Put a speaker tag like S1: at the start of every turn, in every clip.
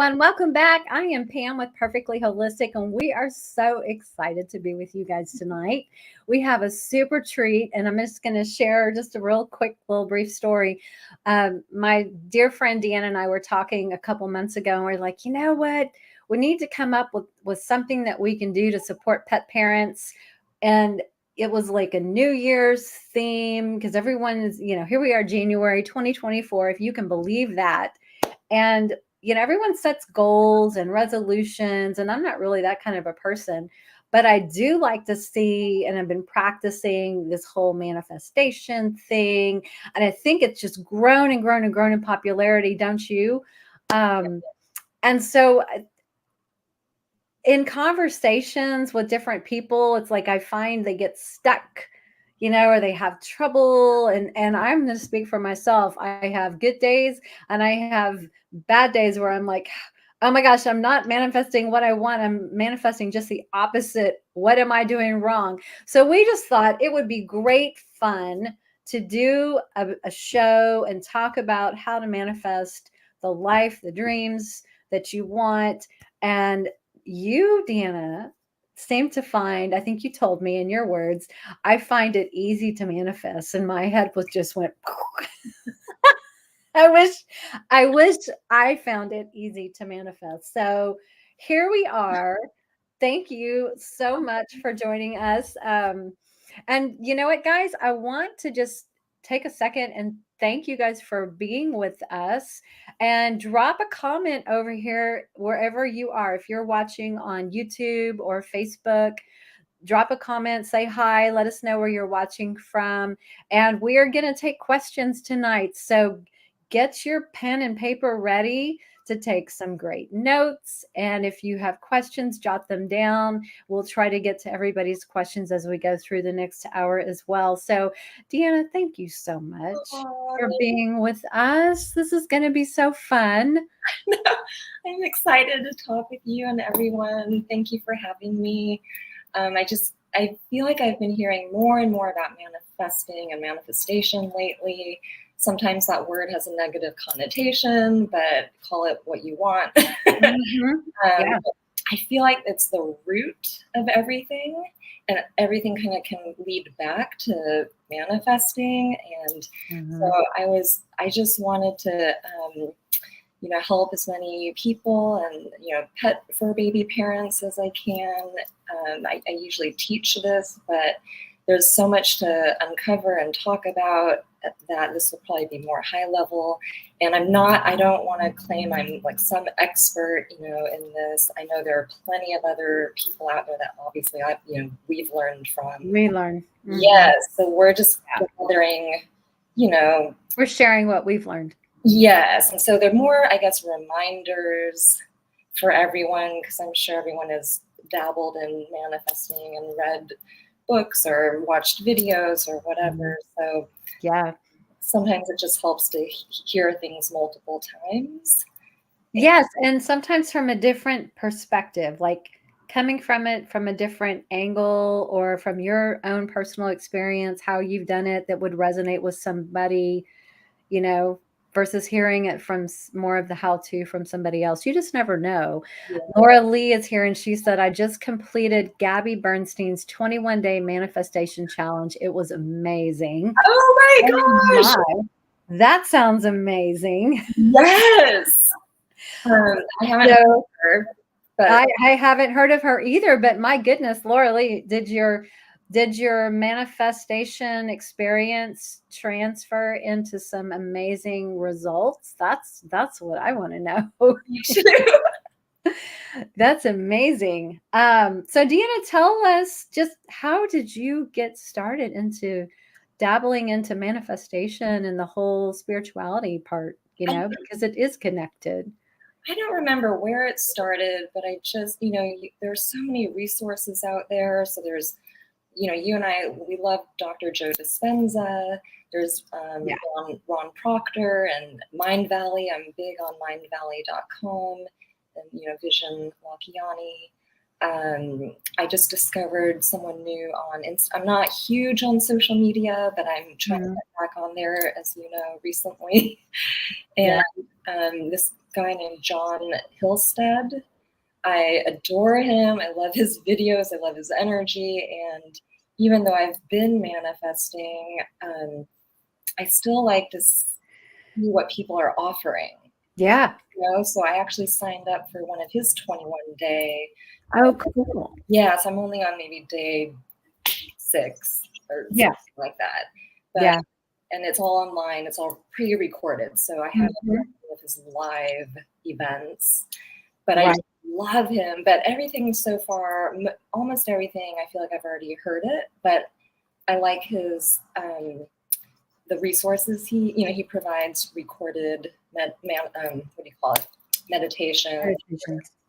S1: everyone. Welcome back. I am Pam with Perfectly Holistic, and we are so excited to be with you guys tonight. We have a super treat, and I'm just going to share just a real quick, little brief story. My dear friend Deanna and I were talking a couple months ago, and we're like, you know what? We need to come up with something that we can do to support pet parents. And it was like a New Year's theme because everyone is, here we are, January 2024, if you can believe that. And everyone sets goals and resolutions, and I'm not really that kind of a person, but I do like to see, and I've been practicing this whole manifestation thing, and I think it's just grown and grown and grown in popularity, don't you? And so in conversations with different people, it's like I find they get stuck, or they have trouble. And I'm going to speak for myself. I have good days and I have bad days where I'm like, oh my gosh, I'm not manifesting what I want. I'm manifesting just the opposite. What am I doing wrong? So we just thought it would be great fun to do a show and talk about how to manifest the life, the dreams that you want. And you, Deanna, seem to find, I think you told me in your words, I find it easy to manifest. And my head just went, I wish I found it easy to manifest. So here we are. Thank you so much for joining us. And you know what, guys, I want to just take a second and thank you guys for being with us, and drop a comment over here wherever you are. If you're watching on YouTube or Facebook, drop a comment, say hi, let us know where you're watching from. And we are going to take questions tonight. So get your pen and paper ready to take some great notes. And if you have questions, jot them down. We'll try to get to everybody's questions as we go through the next hour as well. So, Deanna, thank you so much for being with us. This is going to be so fun.
S2: I'm excited to talk with you and everyone. Thank you for having me. I feel like I've been hearing more and more about manifesting and manifestation lately. Sometimes that word has a negative connotation, but call it what you want. I feel like it's the root of everything, and everything kind of can lead back to manifesting. And so I just wanted to, help as many people and, pet fur baby parents as I can. I usually teach this, but there's so much to uncover and talk about that this will probably be more high level. And I don't want to claim I'm like some expert, in this. I know there are plenty of other people out there that obviously we've learned from.
S1: We learn.
S2: Yes. So we're just gathering,
S1: we're sharing what we've learned.
S2: Yes. And so they're more, I guess, reminders for everyone, because I'm sure everyone has dabbled in manifesting and read books or watched videos or whatever. So
S1: yeah,
S2: sometimes it just helps to hear things multiple times.
S1: Yes. And sometimes from a different perspective, like coming from it from a different angle, or from your own personal experience, how you've done it that would resonate with somebody, versus hearing it from more of the how-to from somebody else. You just never know. Yeah. Laura Lee is here, and she said, I just completed Gabby Bernstein's 21-day manifestation challenge. It was amazing.
S2: Oh my gosh.
S1: That sounds amazing.
S2: Yes. I haven't heard her, but
S1: I haven't heard of her either, but my goodness, Laura Lee, did your manifestation experience transfer into some amazing results? That's what I want to know. That's amazing. So Deanna, tell us, just how did you get started into dabbling into manifestation and the whole spirituality part, because it is connected.
S2: I don't remember where it started, but I just, there's so many resources out there. So there's, you and I, we love Dr. Joe Dispenza. There's Ron Proctor and Mind Valley. I'm big on mindvalley.com and, Vision Lakiani. I just discovered someone new on I'm not huge on social media, but I'm trying to get back on there, as you know, recently. And this guy named John Hillstead. I adore him. I love his videos. I love his energy. And even though I've been manifesting, I still like to see what people are offering.
S1: Yeah.
S2: So I actually signed up for one of his 21-day.
S1: Oh, cool.
S2: Yes, I'm only on maybe day 6 or something like that. But, and it's all online. It's all pre-recorded. So I haven't done any of his live events. But I love him. But everything so far, almost everything, I feel like I've already heard it. But I like his the resources he provides, recorded meditation,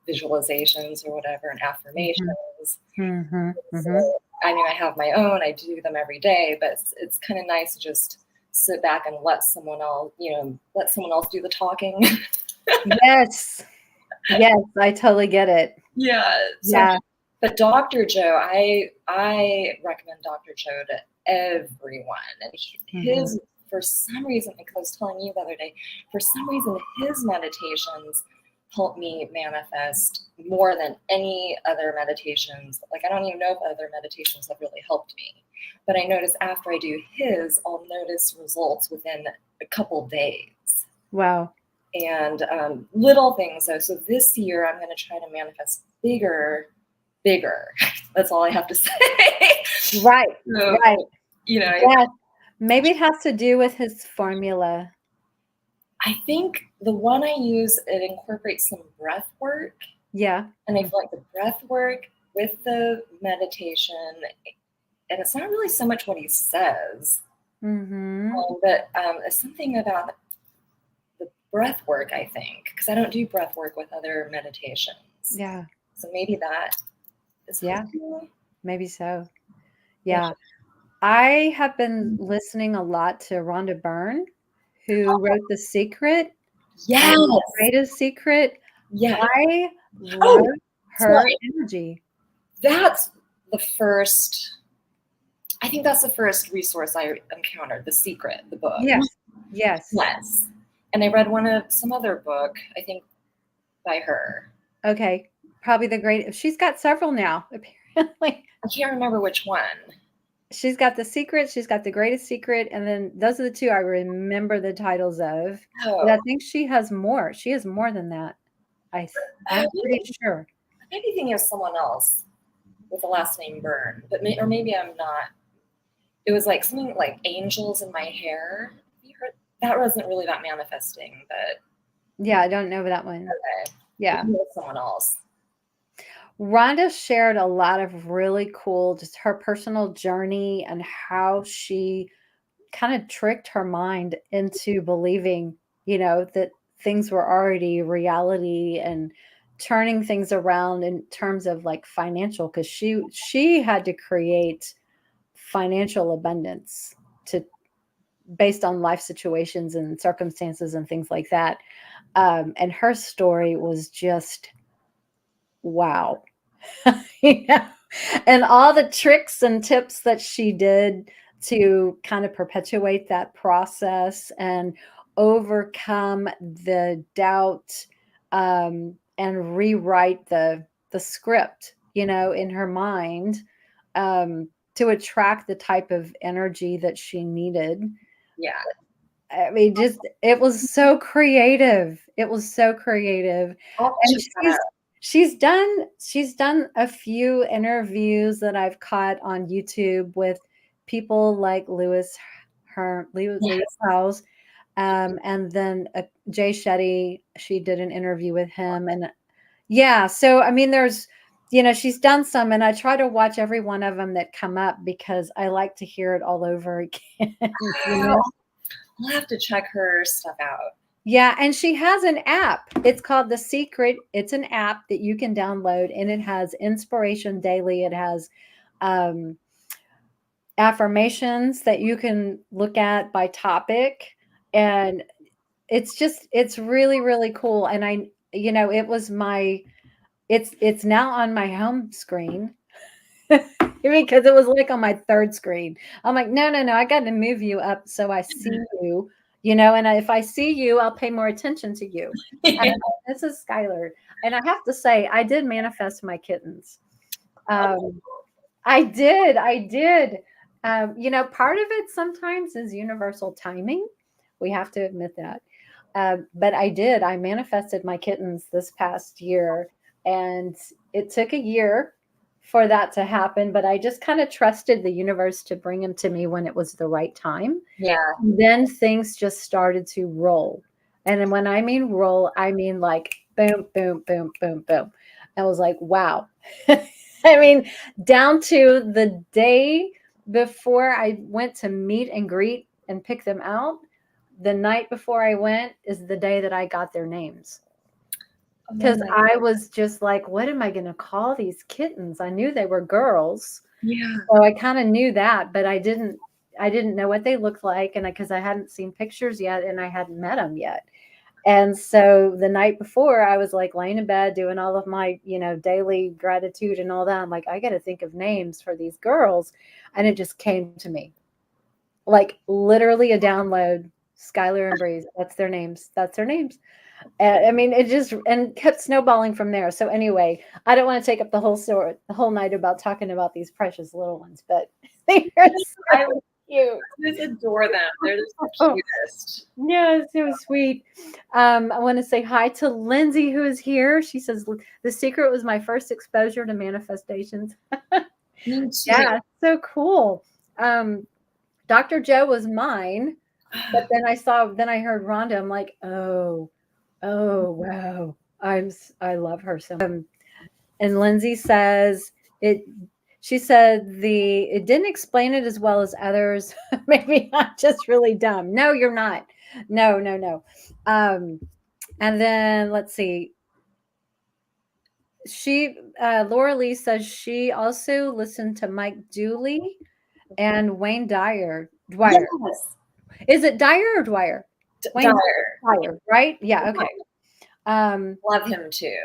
S2: visualizations or whatever, and affirmations. So, I mean, I have my own. I do them every day, but it's kind of nice to just sit back and let someone else do the talking.
S1: Yes, I totally get it.
S2: Yeah. But Dr. Joe, I recommend Dr. Joe to everyone. And his, for some reason, like I was telling you the other day, for some reason, his meditations help me manifest more than any other meditations. Like, I don't even know if other meditations have really helped me. But I notice after I do his, I'll notice results within a couple days.
S1: Wow.
S2: And little things though. So this year I'm going to try to manifest bigger. That's all I have to say.
S1: Right.
S2: So,
S1: Maybe it has to do with his formula.
S2: I think the one I use, it incorporates some breath work.
S1: Yeah.
S2: And I feel like the breath work with the meditation, and it's not really so much what he says, but it's something about the breath work, I think, because I don't do breath work with other meditations.
S1: Yeah.
S2: So maybe that is
S1: maybe so. Yeah. I have been listening a lot to Rhonda Byrne, who wrote The Secret.
S2: Yes.
S1: The Greatest Secret.
S2: Yeah.
S1: I love her energy.
S2: That's the first, I think that's the first resource I encountered, The Secret, the book.
S1: Yes.
S2: And I read some other book, I think by her.
S1: Okay. Probably she's got several now, apparently.
S2: I can't remember which one.
S1: She's got The Secret, she's got The Greatest Secret, and then those are the two I remember the titles of. But I think she has more. She has more than that. I'm pretty sure.
S2: I may be thinking of someone else with the last name Byrne, or maybe I'm not. It was like something like angels in my hair. That wasn't really about manifesting, but
S1: yeah, I don't know that one.
S2: Okay.
S1: Yeah,
S2: someone else.
S1: Rhonda shared a lot of really cool, just her personal journey and how she kind of tricked her mind into believing, that things were already reality and turning things around in terms of like financial, because she had to create financial abundance based on life situations and circumstances and things like that. And her story was just wow. And all the tricks and tips that she did to kind of perpetuate that process and overcome the doubt, and rewrite the script, in her mind, to attract the type of energy that she needed.
S2: Yeah.
S1: I mean, it was so creative. It was so creative. And she's done a few interviews that I've caught on YouTube with people like Lewis Howes, and then Jay Shetty. She did an interview with him, and so I mean, there's she's done some, and I try to watch every one of them that come up because I like to hear it all over again.
S2: I'll have to check her stuff out.
S1: Yeah, and she has an app. It's called The Secret. It's an app that you can download, and it has inspiration daily. It has affirmations that you can look at by topic, and it's really, really cool. And it's now on my home screen because it was like on my third screen. I'm like, no, I got to move you up so I see you. And if I see you, I'll pay more attention to you. This is Skylar. And I have to say, I did manifest my kittens. I did. Part of it sometimes is universal timing. We have to admit that. But I manifested my kittens this past year, and it took a year for that to happen, but I just kind of trusted the universe to bring them to me when it was the right time.
S2: Yeah.
S1: And then things just started to roll. And when I mean roll, I mean like boom, boom, boom, boom, boom. I was like, wow. I mean, down to the day before I went to meet and greet and pick them out, the night before I went is the day that I got their names. Because I was just like, what am I going to call these kittens? I knew they were girls.
S2: Yeah.
S1: So I kind of knew that, but I didn't know what they looked like. And because I hadn't seen pictures yet and I hadn't met them yet. And so the night before, I was like laying in bed doing all of my, daily gratitude and all that. I'm like, I got to think of names for these girls. And it just came to me like literally a download. Skylar and Breeze, that's their names. That's their names. I mean, it just and kept snowballing from there. So anyway, I don't want to take up the whole night about talking about these precious little ones, but they are so cute.
S2: I just adore them. They're just the cutest.
S1: Yeah, so sweet. I want to say hi to Lindsay, who is here. She says the secret was my first exposure to manifestations. Yeah, so cool. Dr. Joe was mine, but then I heard Rhonda. I'm like, oh wow. I love her so much. And Lindsay says it. She said it didn't explain it as well as others. Maybe I'm just really dumb. No, you're not. No. And then let's see. Laura Lee says she also listened to Mike Dooley and Wayne Dyer. Dwyer.
S2: Yes.
S1: Is it Dyer or Dwyer?
S2: Wayne
S1: Dyer, right? Yeah. Okay.
S2: Love him too.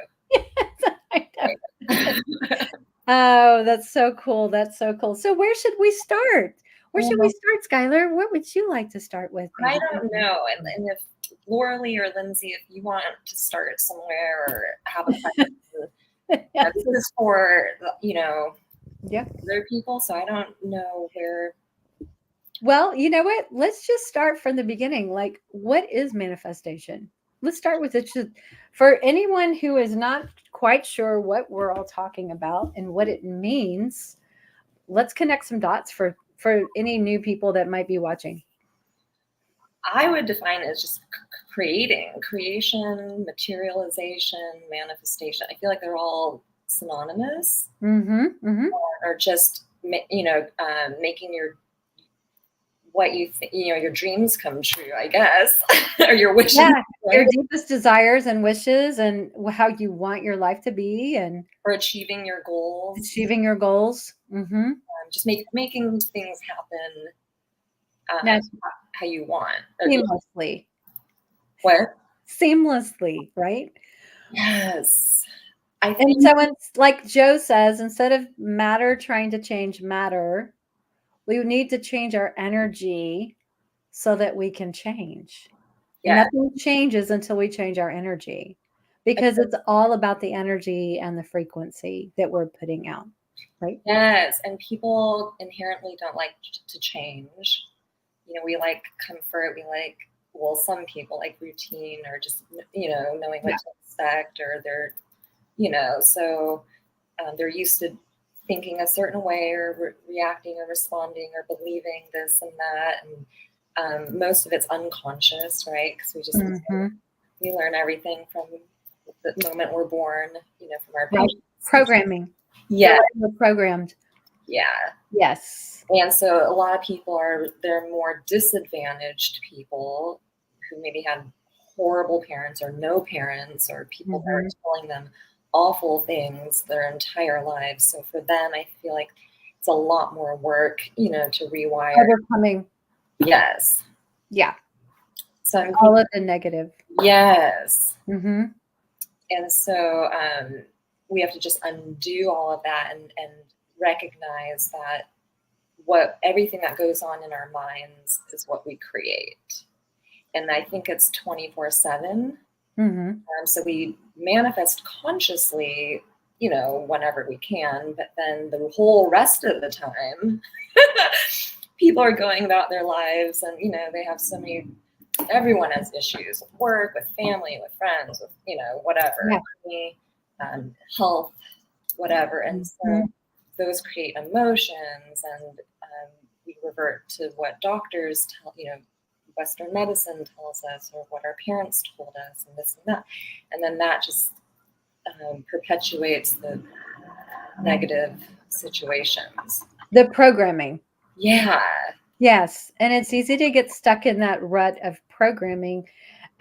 S1: I know. Oh, that's so cool. That's so cool. So where should we start? Where should we start, Skylar? What would you like to start with?
S2: I don't know. And if Laura Lee or Lindsay, if you want to start somewhere or have a question, this is for other people. So I don't know where.
S1: Well, you know what? Let's just start from the beginning. Like, what is manifestation? Let's start with it. For anyone who is not quite sure what we're all talking about and what it means, let's connect some dots for any new people that might be watching.
S2: I would define it as just creation, materialization, manifestation. I feel like they're all synonymous, or just making what you your dreams come true, I guess, or your wishes.
S1: Yeah, your deepest desires and wishes, and how you want your life to be,
S2: or achieving your goals. Just making things happen how you want.
S1: Seamlessly.
S2: What?
S1: Seamlessly, right?
S2: Yes.
S1: And so, like Joe says, instead of matter trying to change matter, we need to change our energy so that we can change. Yeah. Nothing changes until we change our energy, because it's all about the energy and the frequency that we're putting out, right?
S2: Yes, and people inherently don't like to change. We like comfort. We like, some people like routine, or just, knowing what to expect, or they're, so they're used to thinking a certain way, or reacting or responding or believing this and that. And most of it's unconscious, right? Because we just, we learn everything from the moment we're born, from our
S1: programming.
S2: Yeah.
S1: We're programmed.
S2: Yeah.
S1: Yes.
S2: And so a lot of people they're more disadvantaged people who maybe had horrible parents or no parents, or people that are telling them awful things their entire lives. So for them, I feel like it's a lot more work, to rewire.
S1: Overcoming.
S2: Yes.
S1: Yeah.
S2: So I'm
S1: all of the negative.
S2: Yes. And so we have to just undo all of that and recognize that everything that goes on in our minds is what we create. and I think it's 24/7.
S1: Mm-hmm.
S2: So we manifest consciously, you know, whenever we can, but then the whole rest of the time, people are going about their lives, and, you know, they have so many, everyone has issues with work, with family, with friends, with, you know, whatever,
S1: Yeah.
S2: money, health, whatever. And
S1: Mm-hmm.
S2: so those create emotions, and we revert to what doctors tell, you know, Western medicine tells us, or what our parents told us, and this and that. And then that just perpetuates the negative situations.
S1: The programming.
S2: Yeah.
S1: Yes. And it's easy to get stuck in that rut of programming.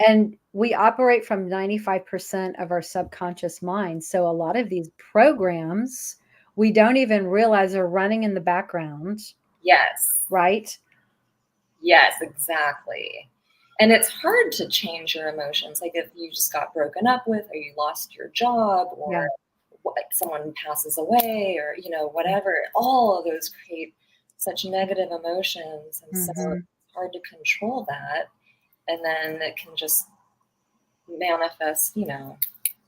S1: And we operate from 95% of our subconscious mind. So a lot of these programs we don't even realize are running in the background.
S2: Yes.
S1: Right?
S2: Yes, exactly. And it's hard to change your emotions. Like if you just got broken up with, or you lost your job, or someone passes away, or, you know, whatever, all of those create such negative emotions. And so
S1: Mm-hmm.
S2: it's hard to control that. And then it can just manifest, you know.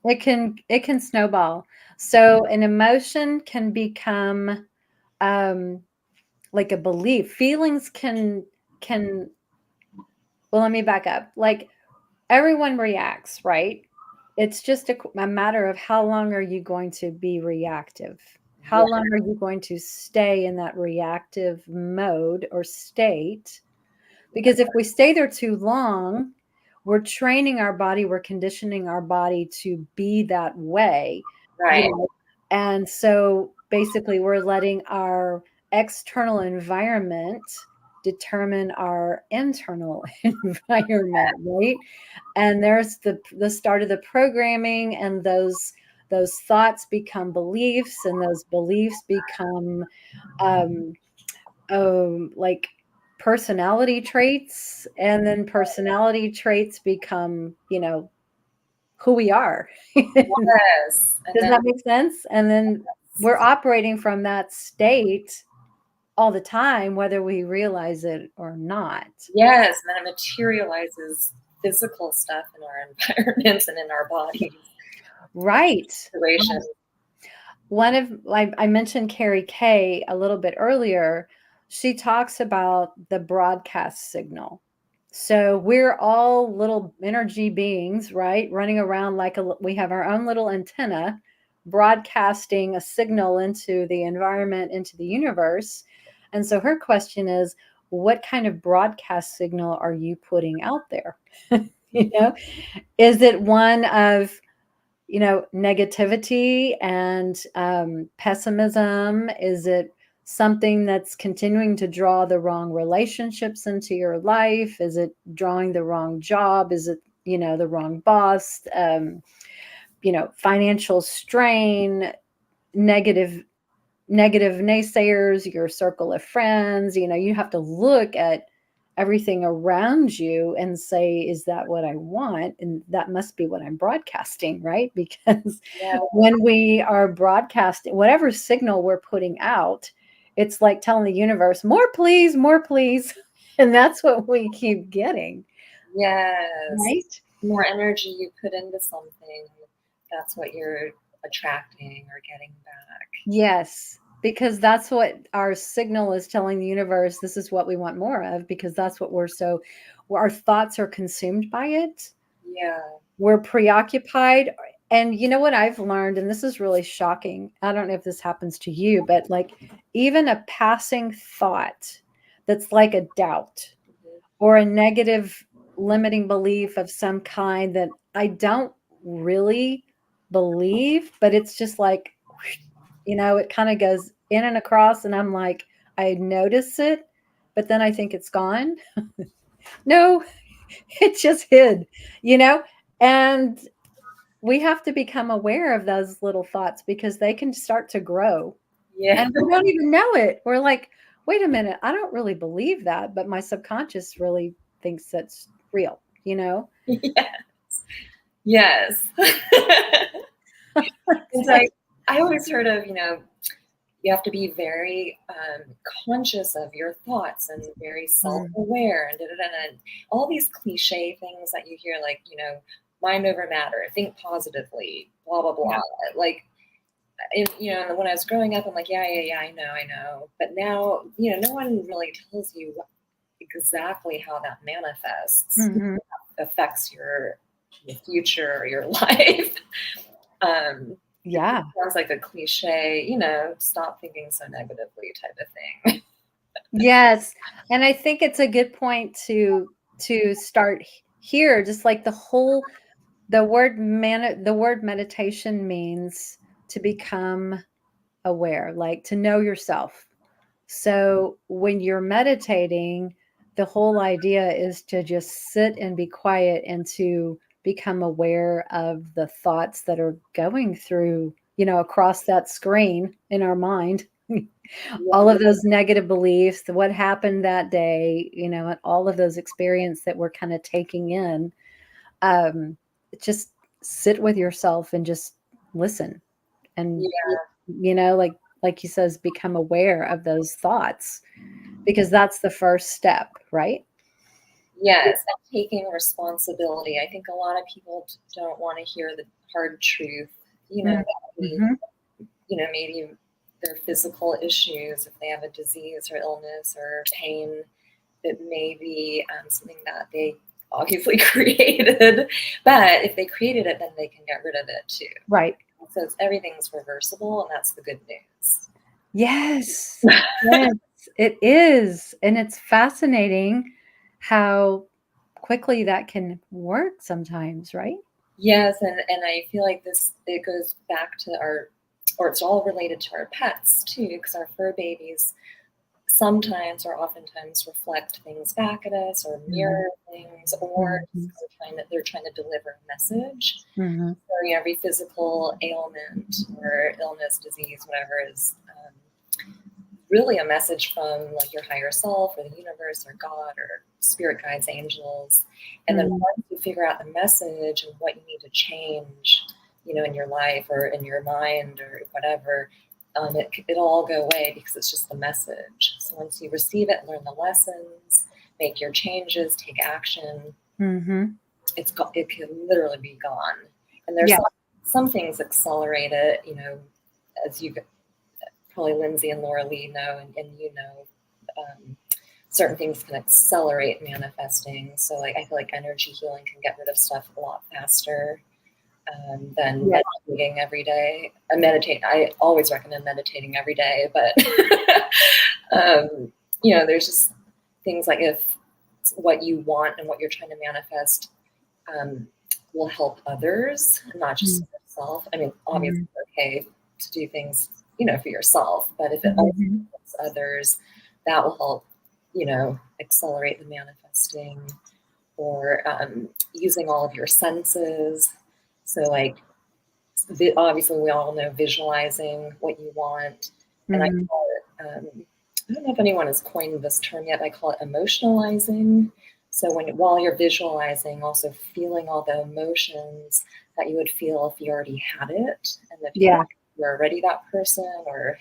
S1: It can snowball. So an emotion can become like a belief. Feelings can well, let me back up. Like everyone reacts, right? It's just a matter of how long are you going to be reactive? How long are you going to stay in that reactive mode or state? Because if we stay there too long, we're training our body, we're conditioning our body to be that way.
S2: Right.
S1: You know? And so basically, we're letting our external environment determine our internal environment, right? And there's the start of the programming, and those thoughts become beliefs, and those beliefs become like personality traits, and then personality traits become, you know, who we are.
S2: Yes. And
S1: Does
S2: then
S1: that make sense? And then we're operating from that state all the time, whether we realize it or not.
S2: yes, and then it materializes physical stuff in our environments and in our bodies.
S1: Right.
S2: Situations.
S1: One of I mentioned Carrie Kay a little bit earlier. She talks about the broadcast signal. So we're all little energy beings, right? Running around like we have our own little antenna broadcasting a signal into the environment, into the universe. And so her question is, what kind of broadcast signal are you putting out there? You know, is it one of, you know, negativity and pessimism? Is it something that's continuing to draw the wrong relationships into your life? Is it drawing the wrong job? Is it, you know, the wrong boss? You know, financial strain, negative naysayers, your circle of friends. You know, you have to look at everything around you and say, is that what I want? And that must be what I'm broadcasting, right? Because when we are broadcasting, whatever signal we're putting out, it's like telling the universe, more please, more please. And that's what we keep getting.
S2: Yes.
S1: Right?
S2: The more energy you put into something, that's what you're attracting or getting back.
S1: Yes, because that's what our signal is telling the universe. This is what we want more of, because that's what our thoughts are consumed by it.
S2: Yeah.
S1: We're preoccupied. And you know what I've learned, and this is really shocking. I don't know if this happens to you, but like even a passing thought that's like a doubt or a negative limiting belief of some kind that I don't really believe, but it's just like, you know, it kind of goes in and across, and I'm like, I notice it, but then I think it's gone. No, it just hid, you know? And we have to become aware of those little thoughts because they can start to grow.
S2: Yeah.
S1: And we don't even know it. We're like, wait a minute, I don't really believe that, but my subconscious really thinks that's real, you know?
S2: Yes. Yes. It's like, I always heard of, you you have to be very conscious of your thoughts and very self-aware and all these cliche things that you hear, like, mind over matter, think positively, blah, blah, blah. Like, when I was growing up, I'm like, yeah, I know. But now, no one really tells you exactly how that manifests, affects your future or your life. It sounds like a cliche, stop thinking so negatively type of thing.
S1: Yes. And I think it's a good point to start here. Just like the word meditation means to become aware, like to know yourself. So when you're meditating, the whole idea is to just sit and be quiet and to become aware of the thoughts that are going through, across that screen in our mind. All of those negative beliefs, what happened that day, and all of those experiences that we're kind of taking in. Just sit with yourself and just listen. And, like he says, become aware of those thoughts, because that's the first step, right?
S2: Yes, and taking responsibility. I think a lot of people don't want to hear the hard truth, maybe their physical issues, if they have a disease or illness or pain, that may be something that they obviously created. But if they created it, then they can get rid of it too.
S1: Right.
S2: So everything's reversible, and that's the good news.
S1: Yes. Yes, it is. And it's fascinating how quickly that can work sometimes, right?
S2: Yes, and I feel like it goes back to it's all related to our pets too, because our fur babies sometimes or oftentimes reflect things back at us or mirror things, or they're trying to deliver a message. So every physical ailment or illness, disease, whatever, is really a message from like your higher self or the universe or God or spirit guides, angels. And then once you figure out the message and what you need to change, in your life or in your mind or whatever, it'll all go away because it's just the message. So once you receive it, learn the lessons, make your changes, take action, it can literally be gone. And there's some things accelerate it, as you probably Lindsay and Laura Lee know, and certain things can accelerate manifesting. So like I feel like energy healing can get rid of stuff a lot faster than meditating every day. I always recommend meditating every day, but there's just things like if what you want and what you're trying to manifest will help others, not just yourself. I mean, obviously it's okay to do things, for yourself, but if it also helps others, that will help, accelerate the manifesting, or using all of your senses. So like, obviously we all know visualizing what you want. And I call it, I don't know if anyone has coined this term yet, I call it emotionalizing. So while you're visualizing, also feeling all the emotions that you would feel if you already had it. And if you're already that person or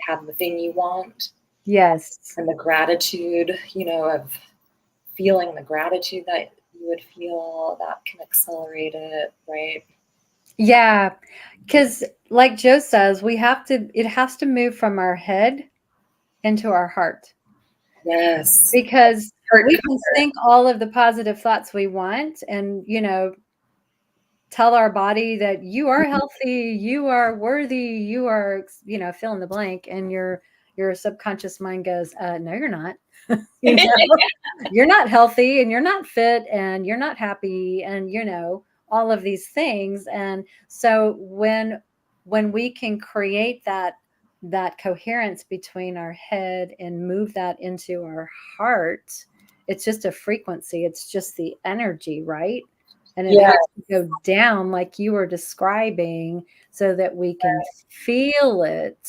S2: have the thing you want.
S1: Yes.
S2: And the gratitude, of feeling the gratitude that you would feel, that can accelerate it, right?
S1: Yeah. Because like Joe says, it has to move from our head into our heart.
S2: Yes.
S1: Because we can think all of the positive thoughts we want and, tell our body that you are healthy, you are worthy, you are, fill in the blank. And your subconscious mind goes, no, you're not. You're not healthy and you're not fit and you're not happy and, all of these things. And so when we can create that coherence between our head and move that into our heart, it's just a frequency. It's just the energy, right? And it has to go down like you were describing so that we can feel it.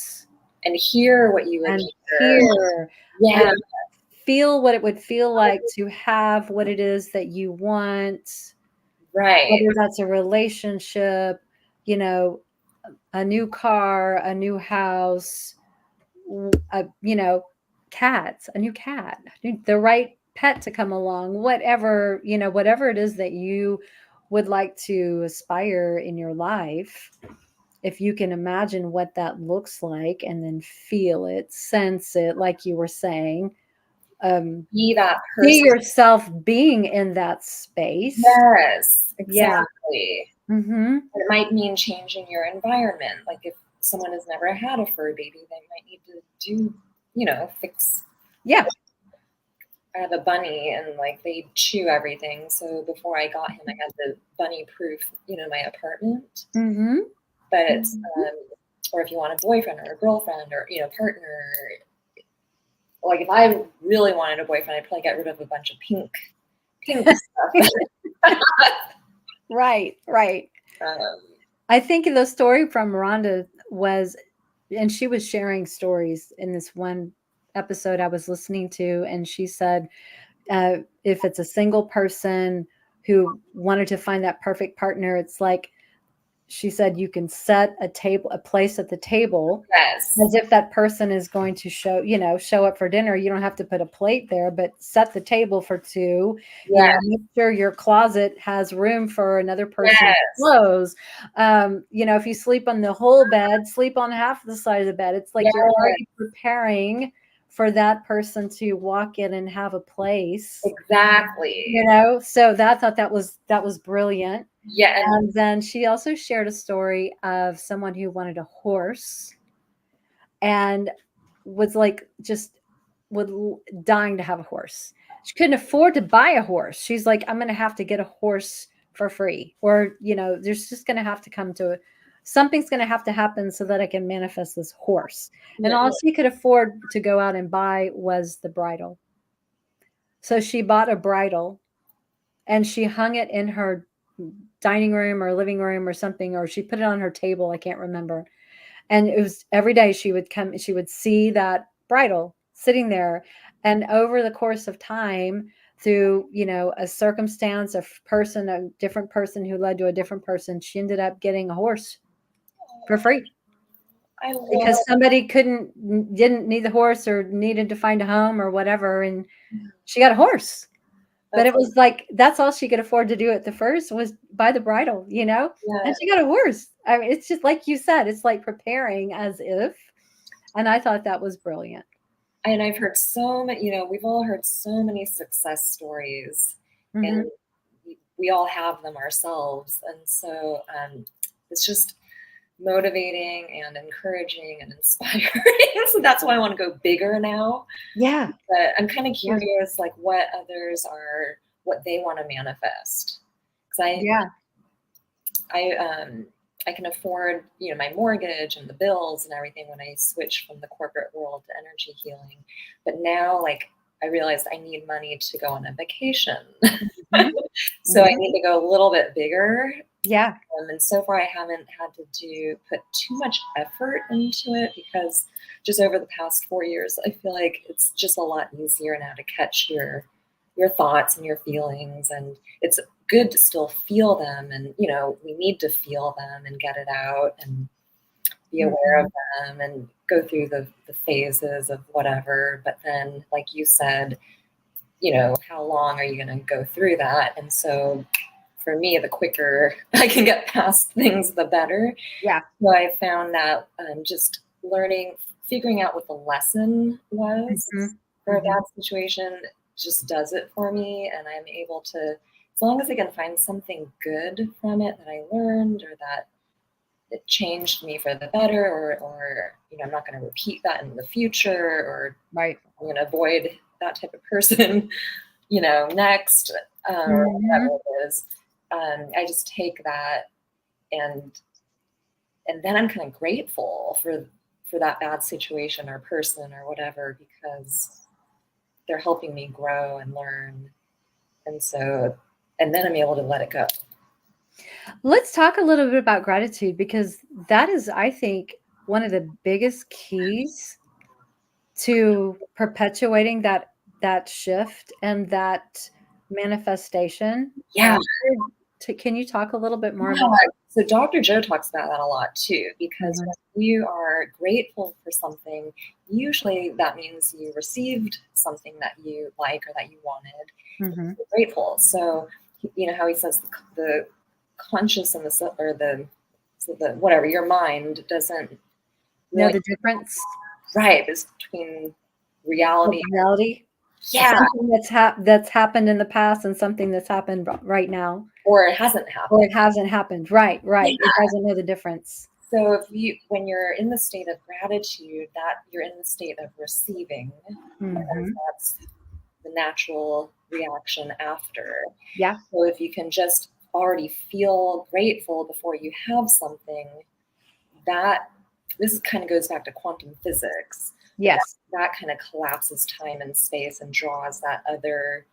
S2: And hear what you would
S1: hear. Yeah. And feel what it would feel like to have what it is that you want.
S2: Right.
S1: Whether that's a relationship, a new car, a new house, you know, cats, a new cat, the right pet to come along, whatever, you know, whatever it is that you would like to aspire in your life. If you can imagine what that looks like and then feel it, sense it, like you were saying,
S2: Be that
S1: see
S2: person.
S1: yourself being in that space.
S2: Yes,
S1: Yeah.
S2: exactly.
S1: Mm-hmm.
S2: It might mean changing your environment. Like if someone has never had a fur baby, they might need to do, fix.
S1: Yeah.
S2: I have a bunny and like they chew everything. So before I got him, I had the bunny proof, my apartment.
S1: Mm-hmm.
S2: But, or if you want a boyfriend or a girlfriend or, partner, like if I really wanted a boyfriend, I'd probably get rid of a bunch of pink stuff.
S1: Right. I think the story from Rhonda was, and she was sharing stories in this one episode I was listening to, and she said, if it's a single person who wanted to find that perfect partner, it's like she said, you can set a place at the table,
S2: yes,
S1: as if that person is going to show up for dinner. You don't have to put a plate there, but set the table for two.
S2: yes,
S1: Make sure your closet has room for another person's
S2: yes,
S1: clothes. If you sleep on the whole bed, sleep on half the side of the bed. It's like you're already preparing for that person to walk in and have a place.
S2: exactly.
S1: So I thought that was brilliant.
S2: Yeah.
S1: And then she also shared a story of someone who wanted a horse and was like dying to have a horse. She couldn't afford to buy a horse. She's like, I'm going to have to get a horse for free, or there's just going to have to something's going to have to happen so that I can manifest this horse. And all she could afford to go out and buy was the bridle. So she bought a bridle and she hung it in her dining room or living room or something, or she put it on her table. I can't remember. And it was every day she would see that bridle sitting there. And over the course of time, through, a circumstance, a different person who led to a different person, she ended up getting a horse for free. Because somebody didn't need the horse or needed to find a home or whatever. And she got a horse. But it was like, that's all she could afford to do at the first was buy the bridle,
S2: Yeah.
S1: and she got a horse. I mean, it's just like you said, it's like preparing as if. And I thought that was brilliant.
S2: And I've heard so many, we've all heard so many success stories, and we all have them ourselves. And so it's just motivating and encouraging and inspiring. So that's why I want to go bigger now.
S1: Yeah.
S2: But I'm kind of curious, like what they want to manifest. Because I can afford, my mortgage and the bills and everything when I switched from the corporate world to energy healing. But now, like, I realized I need money to go on a vacation. So I need to go a little bit bigger.
S1: Yeah.
S2: And so far I haven't had to put too much effort into it, because just over the past 4 years, I feel like it's just a lot easier now to catch your thoughts and your feelings. And it's good to still feel them. And, we need to feel them and get it out and be aware of them and go through the phases of whatever. But then, like you said, how long are you going to go through that? And so for me, the quicker I can get past things, the better.
S1: Yeah.
S2: So I found that just figuring out what the lesson was for a bad situation just does it for me. And I'm able to, as long as I can find something good from it that I learned, or that it changed me for the better, or I'm not going to repeat that in the future, or I'm going to avoid that type of person, next, or whatever it is. I just take that, and then I'm kind of grateful for that bad situation or person or whatever, because they're helping me grow and learn. And so, and then I'm able to let it go.
S1: Let's talk a little bit about gratitude, because that is, I think, one of the biggest keys to perpetuating that shift and that manifestation.
S2: Yeah.
S1: Can you talk a little bit more
S2: Yeah.
S1: about that?
S2: So Dr. Joe talks about that a lot too, because
S1: Mhm.
S2: when you are grateful for something, usually that means you received something that you like or that you wanted.
S1: Mhm.
S2: You're grateful. So, you know how he says the conscious and or the whatever, your mind doesn't
S1: Know
S2: really
S1: the difference
S2: right is between
S1: of
S2: reality.
S1: reality?
S2: Yeah.
S1: Something that's happened in the past and something that's happened right now,
S2: Or it hasn't
S1: or
S2: happened.
S1: it hasn't happened. Right, right. It
S2: Yeah.
S1: doesn't know the difference.
S2: So when you're in the state of gratitude, that you're in the state of receiving, and
S1: Mhm.
S2: that's the natural reaction after.
S1: Yeah.
S2: So if you can just already feel grateful before you have something, that this kind of goes back to quantum physics.
S1: Yes.
S2: That kind of collapses time and space and draws that other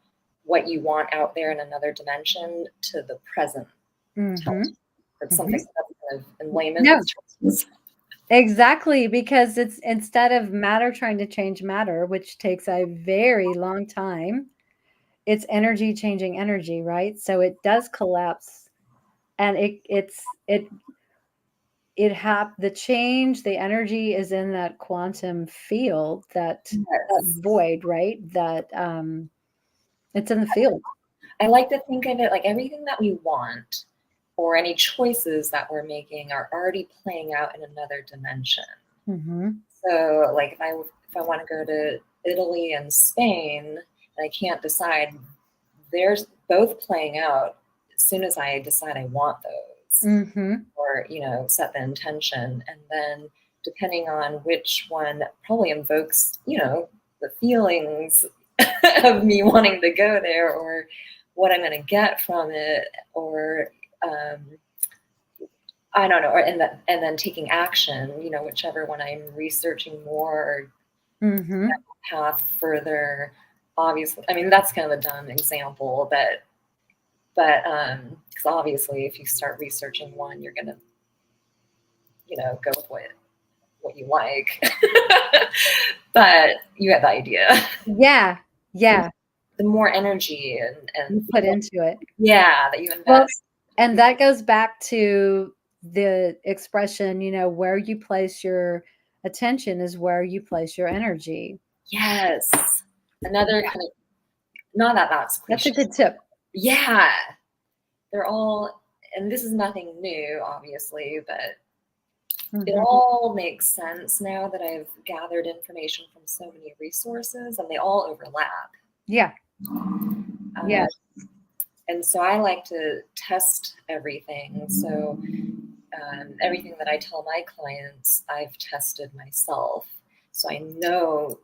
S2: what you want out there in another dimension to the present time.
S1: Mhm.
S2: It's something
S1: Mhm.
S2: that's kind of in
S1: No.
S2: layman's terms.
S1: Exactly, because it's instead of matter trying to change matter, which takes a very long time, it's energy changing energy, right? So it does collapse, and the change, the energy is in that quantum field, that
S2: Yes.
S1: void, right? That it's in the field.
S2: I like to think of it like everything that we want or any choices that we're making are already playing out in another dimension.
S1: Hmm.
S2: So, like if I want to go to Italy and Spain and I can't decide, there's both playing out as soon as I decide I want those,
S1: Hmm.
S2: or set the intention, and then depending on which one probably invokes the feelings of me wanting to go there, or what I'm going to get from it, or um, I don't know, and then taking action, whichever one I'm researching more or
S1: Hmm.
S2: path further. Obviously, I mean that's kind of a dumb example, but because obviously if you start researching one, you're gonna go with what you like. But you get the idea.
S1: Yeah, yeah.
S2: The more energy and
S1: You put into it.
S2: yeah that you
S1: Well,
S2: invest.
S1: and that goes back to the expression, where you place your attention is where you place your energy.
S2: Yes, another
S1: Yeah,
S2: kind of, not that that's
S1: that's a
S2: cliche.
S1: good tip.
S2: Yeah, they're all, and this is nothing new, obviously, but it
S1: Mhm.
S2: all makes sense now that I've gathered information from so many resources, and they all overlap.
S1: Yeah,
S2: Um,
S1: yeah.
S2: and so I like to test everything. So everything that I tell my clients, I've tested myself. So I know,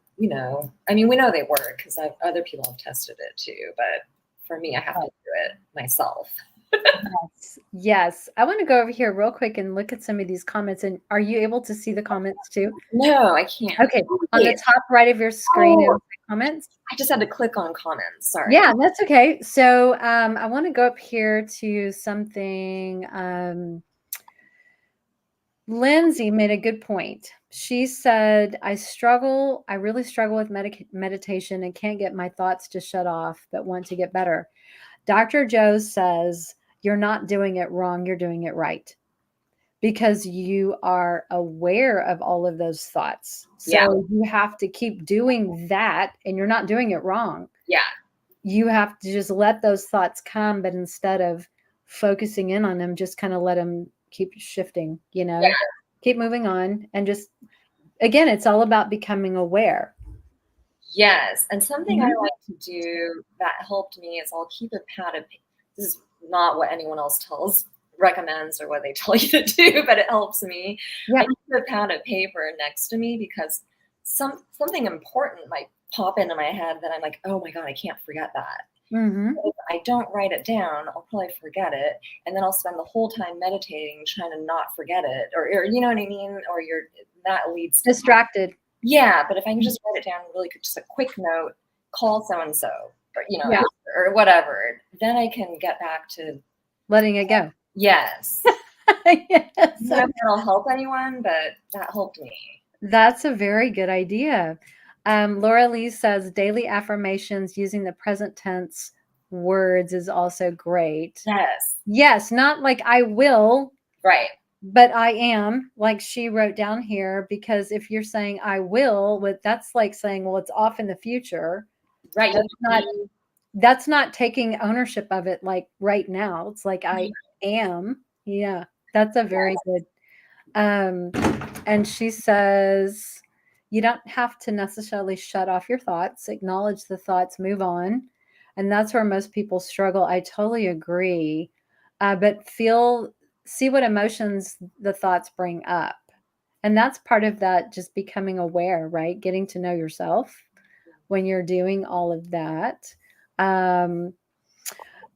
S2: I mean, we know they work because other people have tested it too. But for me, I have to do it myself.
S1: Yes, yes. I want to go over here real quick and look at some of these comments. And are you able to see the comments too?
S2: No, I can't.
S1: Okay, on the
S2: Wait.
S1: top right of your screen,
S2: Oh,
S1: it'll say comments.
S2: I just had to click on comments. Sorry.
S1: Yeah, that's okay. So I want to go up here to something. Lindsay made a good point. She said, I really struggle with meditation and can't get my thoughts to shut off, but want to get better. Dr. Joe says, you're not doing it wrong, you're doing it right because you are aware of all of those thoughts.
S2: Yeah.
S1: So you have to keep doing that, and you're not doing it wrong.
S2: Yeah.
S1: You have to just let those thoughts come, but instead of focusing in on them, just kind of let them keep shifting,
S2: Yeah.
S1: keep moving on. And just, again, it's all about becoming aware.
S2: Yes. And something I
S1: Mhm.
S2: like to do that helped me is I'll keep a pad of, this is not what anyone else recommends or what they tell you to do, but it helps me. I
S1: Yeah.
S2: keep a pad of paper next to me because something important might pop into my head that I'm like, oh my God, I can't forget that.
S1: Hmm.
S2: If I don't write it down, I'll probably forget it. And then I'll spend the whole time meditating, trying to not forget it. Or you know what I mean? Or that leads to,
S1: Distracted.
S2: yeah. But if I can just write it down really quick, just a quick note, call so-and-so, or,
S1: Yeah.
S2: or whatever, then I can get back to,
S1: Letting it go.
S2: yes.
S1: Yes.
S2: I don't know if that'll help anyone, but that helped me.
S1: That's a very good idea. Laura Lee says daily affirmations using the present tense words is also great.
S2: Yes.
S1: Yes, not like I will,
S2: Right.
S1: but I am, like she wrote down here, because if you're saying I will, that's like saying, well, it's off in the future.
S2: Right.
S1: That's not taking ownership of it like right now. It's like I am. Yeah, that's a very good. And she says, you don't have to necessarily shut off your thoughts, acknowledge the thoughts, move on. And that's where most people struggle. I totally agree. But see what emotions the thoughts bring up. And that's part of that, just becoming aware, right? Getting to know yourself when you're doing all of that. Um,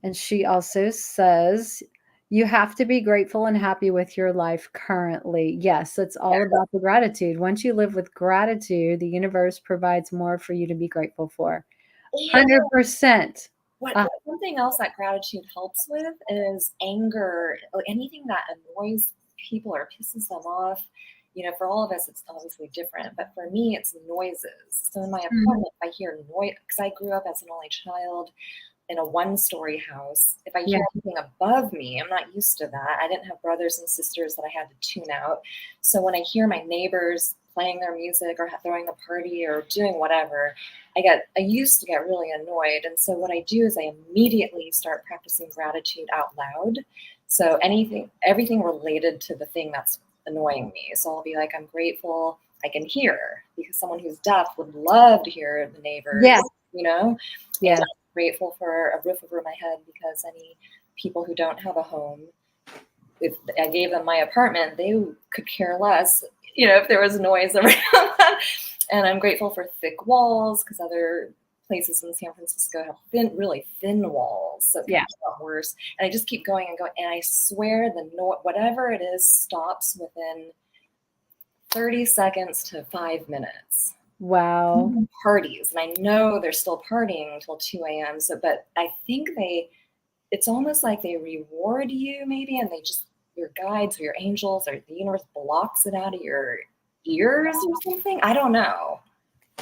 S1: and she also says, you have to be grateful and happy with your life currently. Yes, it's all about the gratitude. Once you live with gratitude, the universe provides more for you to be grateful for. 100%.
S2: Something else that gratitude helps with is anger, or anything that annoys people or pisses them off. For all of us, it's obviously different, but for me, it's noises. So in my apartment, if I hear noise, because I grew up as an only child in a one-story house. If I hear anything above me, I'm not used to that. I didn't have brothers and sisters that I had to tune out. So when I hear my neighbors playing their music or throwing the party or doing whatever, I used to get really annoyed. And so what I do is I immediately start practicing gratitude out loud. So everything related to the thing that's annoying me. So I'll be like, I'm grateful I can hear, because someone who's deaf would love to hear the neighbors,
S1: Yeah.
S2: And I'm grateful for a roof over my head, because any people who don't have a home, if I gave them my apartment, they could care less, if there was noise around them. And I'm grateful for thick walls, because other places in San Francisco have really thin walls, so it's a lot worse. And I just keep going and going, and I swear whatever it is stops within 30 seconds to 5 minutes.
S1: Wow.
S2: Parties, and I know they're still partying until 2 a.m. But I think it's almost like they reward you, maybe, and your guides or your angels or the universe blocks it out of your ears or something. I don't know.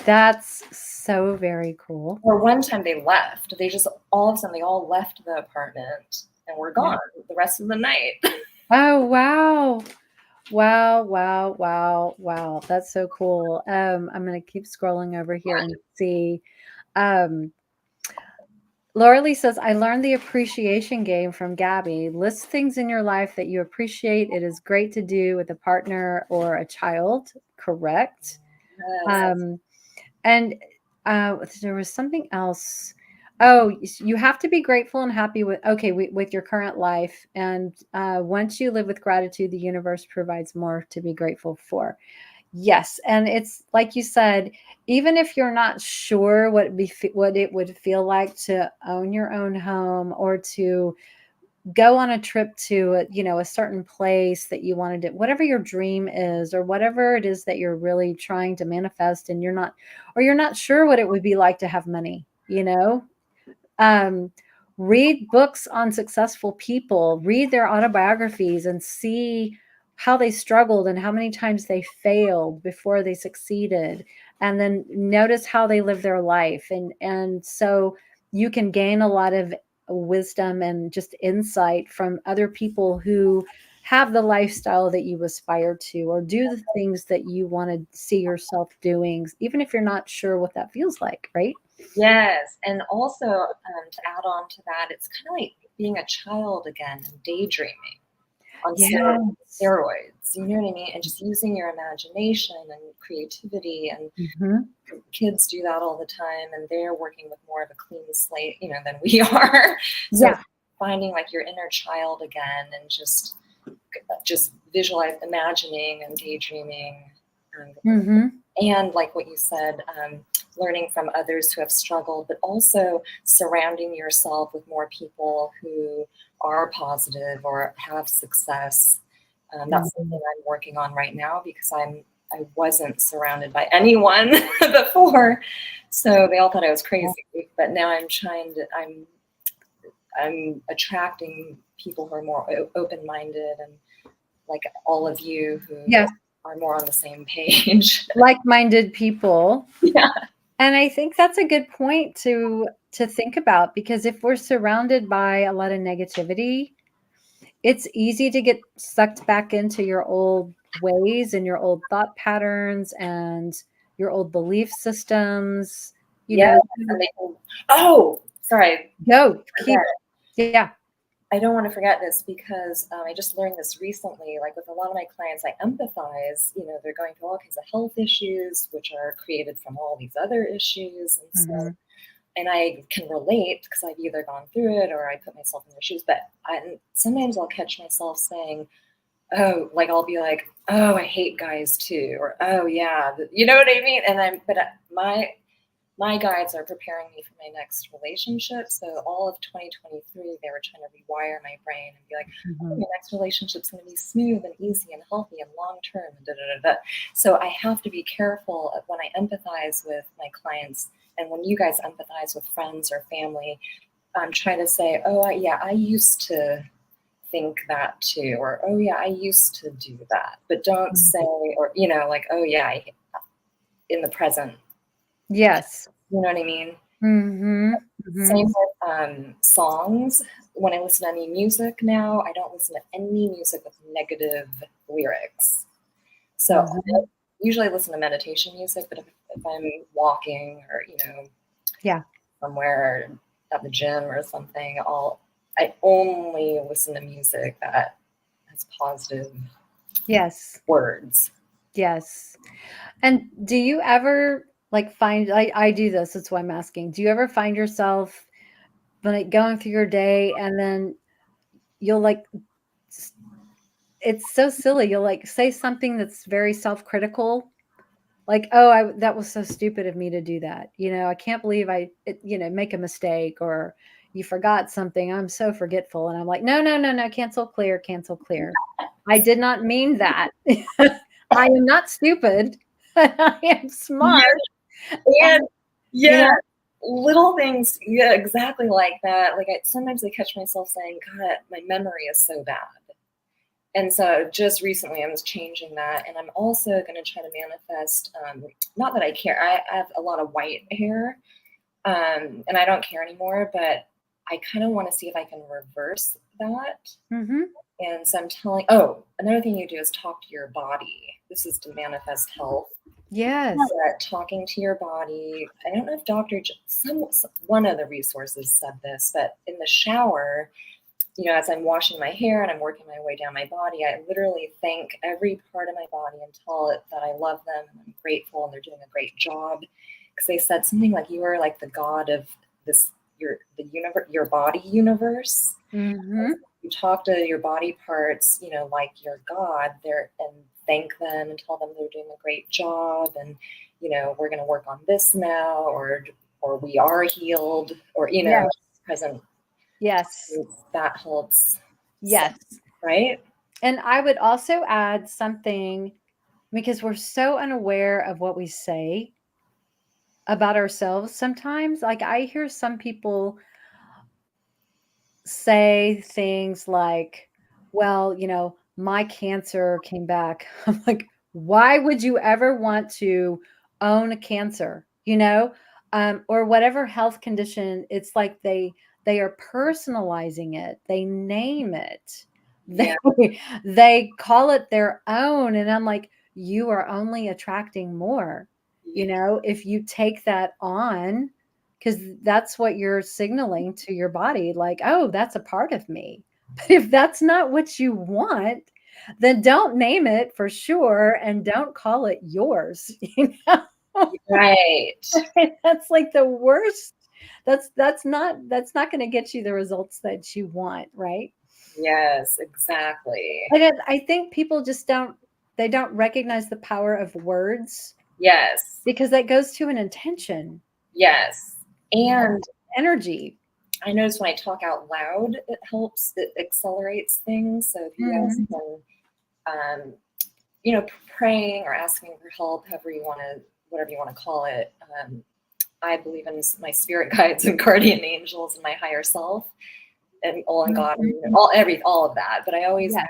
S1: That's so very cool.
S2: Or one time they left. All of a sudden they all left the apartment and were gone the rest of the night.
S1: Oh, wow. Wow. That's so cool. I'm going to keep scrolling over here and see. Laura Lee says, I learned the appreciation game from Gabby. List things in your life that you appreciate. It is great to do with a partner or a child. Correct.
S2: Yes.
S1: And there was something else. Oh, you have to be grateful and happy with your current life. And once you live with gratitude, the universe provides more to be grateful for. Yes. And it's like you said, even if you're not sure what it would feel like to own your own home, or to go on a trip to a certain place that you wanted to, whatever your dream is, or whatever it is that you're really trying to manifest, and you're not sure what it would be like to have money, read books on successful people, read their autobiographies, and see how they struggled and how many times they failed before they succeeded, and then notice how they live their life. And so you can gain a lot of wisdom and just insight from other people who have the lifestyle that you aspire to, or do the things that you want to see yourself doing, even if you're not sure what that feels like, right?
S2: Yes. And also, to add on to that, it's kind of like being a child again and daydreaming on steroids, you know what I mean? And just using your imagination and creativity. And kids do that all the time, and they're working with more of a clean slate, than we are. So finding like your inner child again, and just visualize, imagining and daydreaming. And like what you said, learning from others who have struggled, but also surrounding yourself with more people who are positive or have success. That's something I'm working on right now, because I wasn't surrounded by anyone before, so they all thought I was crazy. But now I'm attracting people who are more open-minded, and like all of you who are more on the same page.
S1: Like-minded people.
S2: Yeah.
S1: And I think that's a good point to to think about, because if we're surrounded by a lot of negativity, it's easy to get sucked back into your old ways and your old thought patterns and your old belief systems, you
S2: Yeah.
S1: know.
S2: Oh, sorry.
S1: Go keep, yeah.
S2: I don't want to forget this because I just learned this recently. Like with a lot of my clients, I empathize. You know, they're going through all kinds of health issues, which are created from all these other issues, and so, and I can relate because I've either gone through it or I put myself in their shoes. But sometimes I'll catch myself saying, "Oh," like I'll be like, "Oh, I hate guys too," or "Oh yeah," you know what I mean? And my guides are preparing me for my next relationship. So all of 2023, they were trying to rewire my brain and be like, oh, your next relationship's going to be smooth and easy and healthy and long-term. And da, da, da, da. So I have to be careful of when I empathize with my clients and when you guys empathize with friends or family, I'm trying to say, oh, yeah, I used to think that too. Or, oh, yeah, I used to do that. But don't say, or, you know, like, oh, yeah, in the present.
S1: Yes.
S2: You know what I mean?
S1: Mm-hmm.
S2: Same with songs. When I listen to any music now, I don't listen to any music with negative lyrics. So I usually listen to meditation music, but if I'm walking or, you know, somewhere at the gym or something, I only listen to music that has positive words.
S1: Yes. And do you ever like find, I do this, that's why I'm asking. Do you ever find yourself like going through your day and then you'll like, it's so silly. You'll like say something that's very self-critical. Like, oh, that was so stupid of me to do that. You know, I can't believe you know, make a mistake, or you forgot something. I'm so forgetful. And I'm like, no, no, no, no, cancel clear, cancel clear. I did not mean that. I am not stupid. I am smart.
S2: And yeah, you know, little things, yeah, exactly like that. Like sometimes I catch myself saying, God, my memory is so bad. And so just recently I was changing that. And I'm also going to try to manifest, not that I care, I have a lot of white hair, and I don't care anymore, but I kind of want to see if I can reverse that. And so I'm telling, another thing you do is talk to your body. This is to manifest health.
S1: Yes.
S2: Talking to your body. I don't know if one of the resources said this, but in the shower, you know, as I'm washing my hair and I'm working my way down my body, I literally thank every part of my body and tell it that I love them and I'm grateful and they're doing a great job. Because they said something like, you are like the god of the universe, your body universe. You talk to your body parts, you know, like your God there, and thank them and tell them they're doing a great job. And, you know, we're going to work on this now, or we are healed, or, you know, present.
S1: Yes.
S2: That helps.
S1: Yes.
S2: Right.
S1: And I would also add something, because we're so unaware of what we say about ourselves sometimes. Like I hear some people say things like, well, you know, my cancer came back. I'm like, why would you ever want to own a cancer, you know, or whatever health condition? It's like they are personalizing it. They name it. They call it their own. And I'm like, you are only attracting more, you know, if you take that on, because that's what you're signaling to your body, like, oh, that's a part of me. But if that's not what you want, then don't name it for sure, and don't call it yours. You know?
S2: Right.
S1: That's like the worst. That's not going to get you the results that you want, right?
S2: Yes, exactly.
S1: And I think people just don't recognize the power of words.
S2: Yes.
S1: Because that goes to an intention.
S2: Yes. And
S1: energy.
S2: I notice when I talk out loud, it accelerates things. So if you guys can, you know, praying or asking for help, whatever you want to call it. I believe in my spirit guides and guardian angels and my higher self and all in God and all of that. But I always ask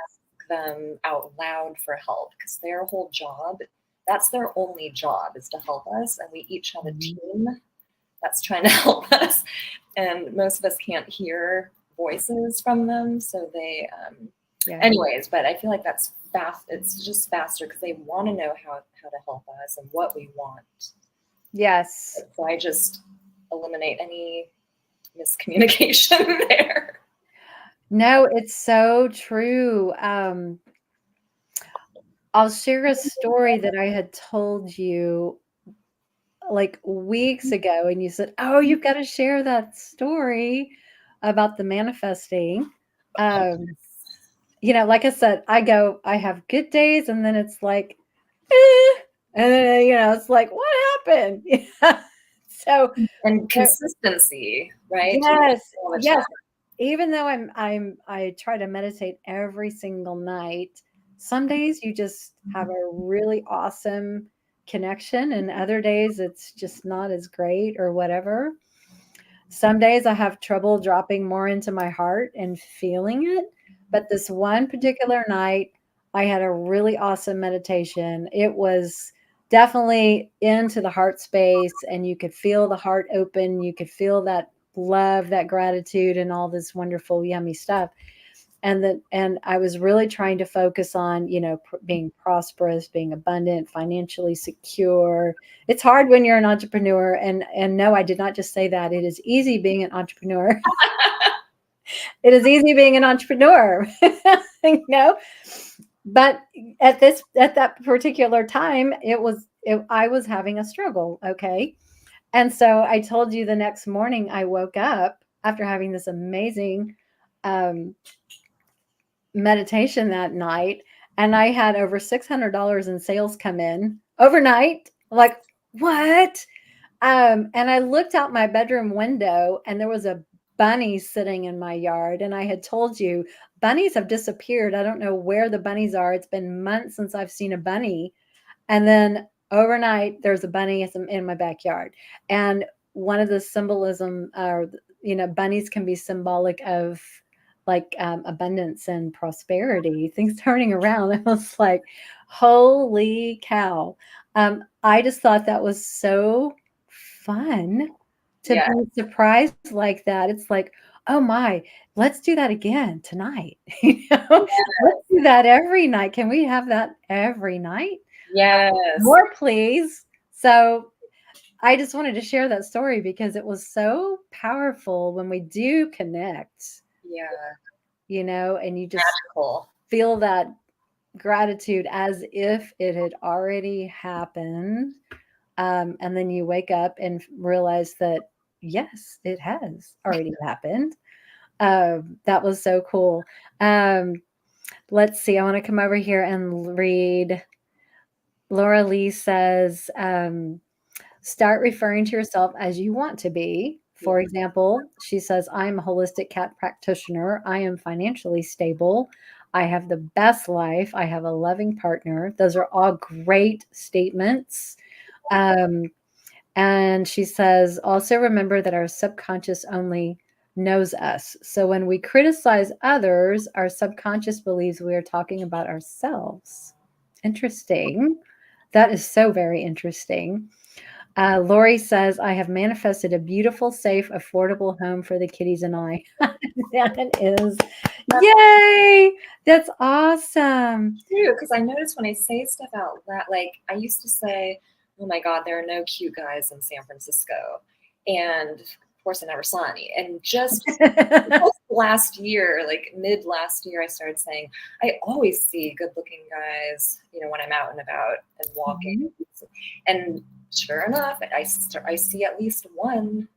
S2: them out loud for help, because their whole job, that's their only job, is to help us. And we each have a team that's trying to help us. And most of us can't hear voices from them. So they, anyways, but I feel like that's fast. It's just faster because they want to know how to help us and what we want.
S1: Yes.
S2: So I just eliminate any miscommunication there.
S1: No, it's so true. I'll share a story that I had told you like weeks ago, and you said, "Oh, you've got to share that story about the manifesting." You know, like I said, I have good days, and then it's like, and then it's like, what happened? So
S2: and consistency, right?
S1: Yes, yes. Even though I try to meditate every single night, some days you just have a really awesome connection, and other days it's just not as great or whatever. Some days I have trouble dropping more into my heart and feeling it. But this one particular night, I had a really awesome meditation. It was definitely into the heart space, and you could feel the heart open. You could feel that love, that gratitude, and all this wonderful, yummy stuff. And I was really trying to focus on, being prosperous, being abundant, financially secure. It's hard when you're an entrepreneur, and no, I did not just say that. It is easy being an entrepreneur. It is easy being an entrepreneur, But at that particular time, I was having a struggle. Okay. And so I told you the next morning I woke up after having this amazing meditation that night, and I had over $600 in sales come in overnight. Like, what? And I looked out my bedroom window, and there was a bunny sitting in my yard. And I had told you, bunnies have disappeared. I don't know where the bunnies are. It's been months since I've seen a bunny. And then overnight, there's a bunny in my backyard. And one of the symbolism, bunnies can be symbolic of like abundance and prosperity, things turning around. I was like, holy cow. I just thought that was so fun to be surprised like that. It's like, oh my, let's do that again tonight. Let's do that every night. Can we have that every night?
S2: Yes.
S1: More, please. So I just wanted to share that story because it was so powerful when we do connect.
S2: Yeah.
S1: And you just
S2: magical.
S1: Feel that gratitude as if it had already happened. And then you wake up and realize that, yes, it has already happened. That was so cool. Let's see. I want to come over here and read. Laura Lee says, start referring to yourself as you want to be. For example, she says, I'm a holistic cat practitioner. I am financially stable. I have the best life. I have a loving partner. Those are all great statements. And she says, also remember that our subconscious only knows us. So when we criticize others, our subconscious believes we are talking about ourselves. Interesting. That is so very interesting. Lori says, I have manifested a beautiful, safe, affordable home for the kitties and I. That is, yay! That's awesome.
S2: True, because I notice when I say stuff out loud, like I used to say, oh my God, there are no cute guys in San Francisco. And of course, I never saw any. And just last year, like mid last year, I started saying, I always see good looking guys, when I'm out and about and walking. Mm-hmm. And sure enough, I see at least one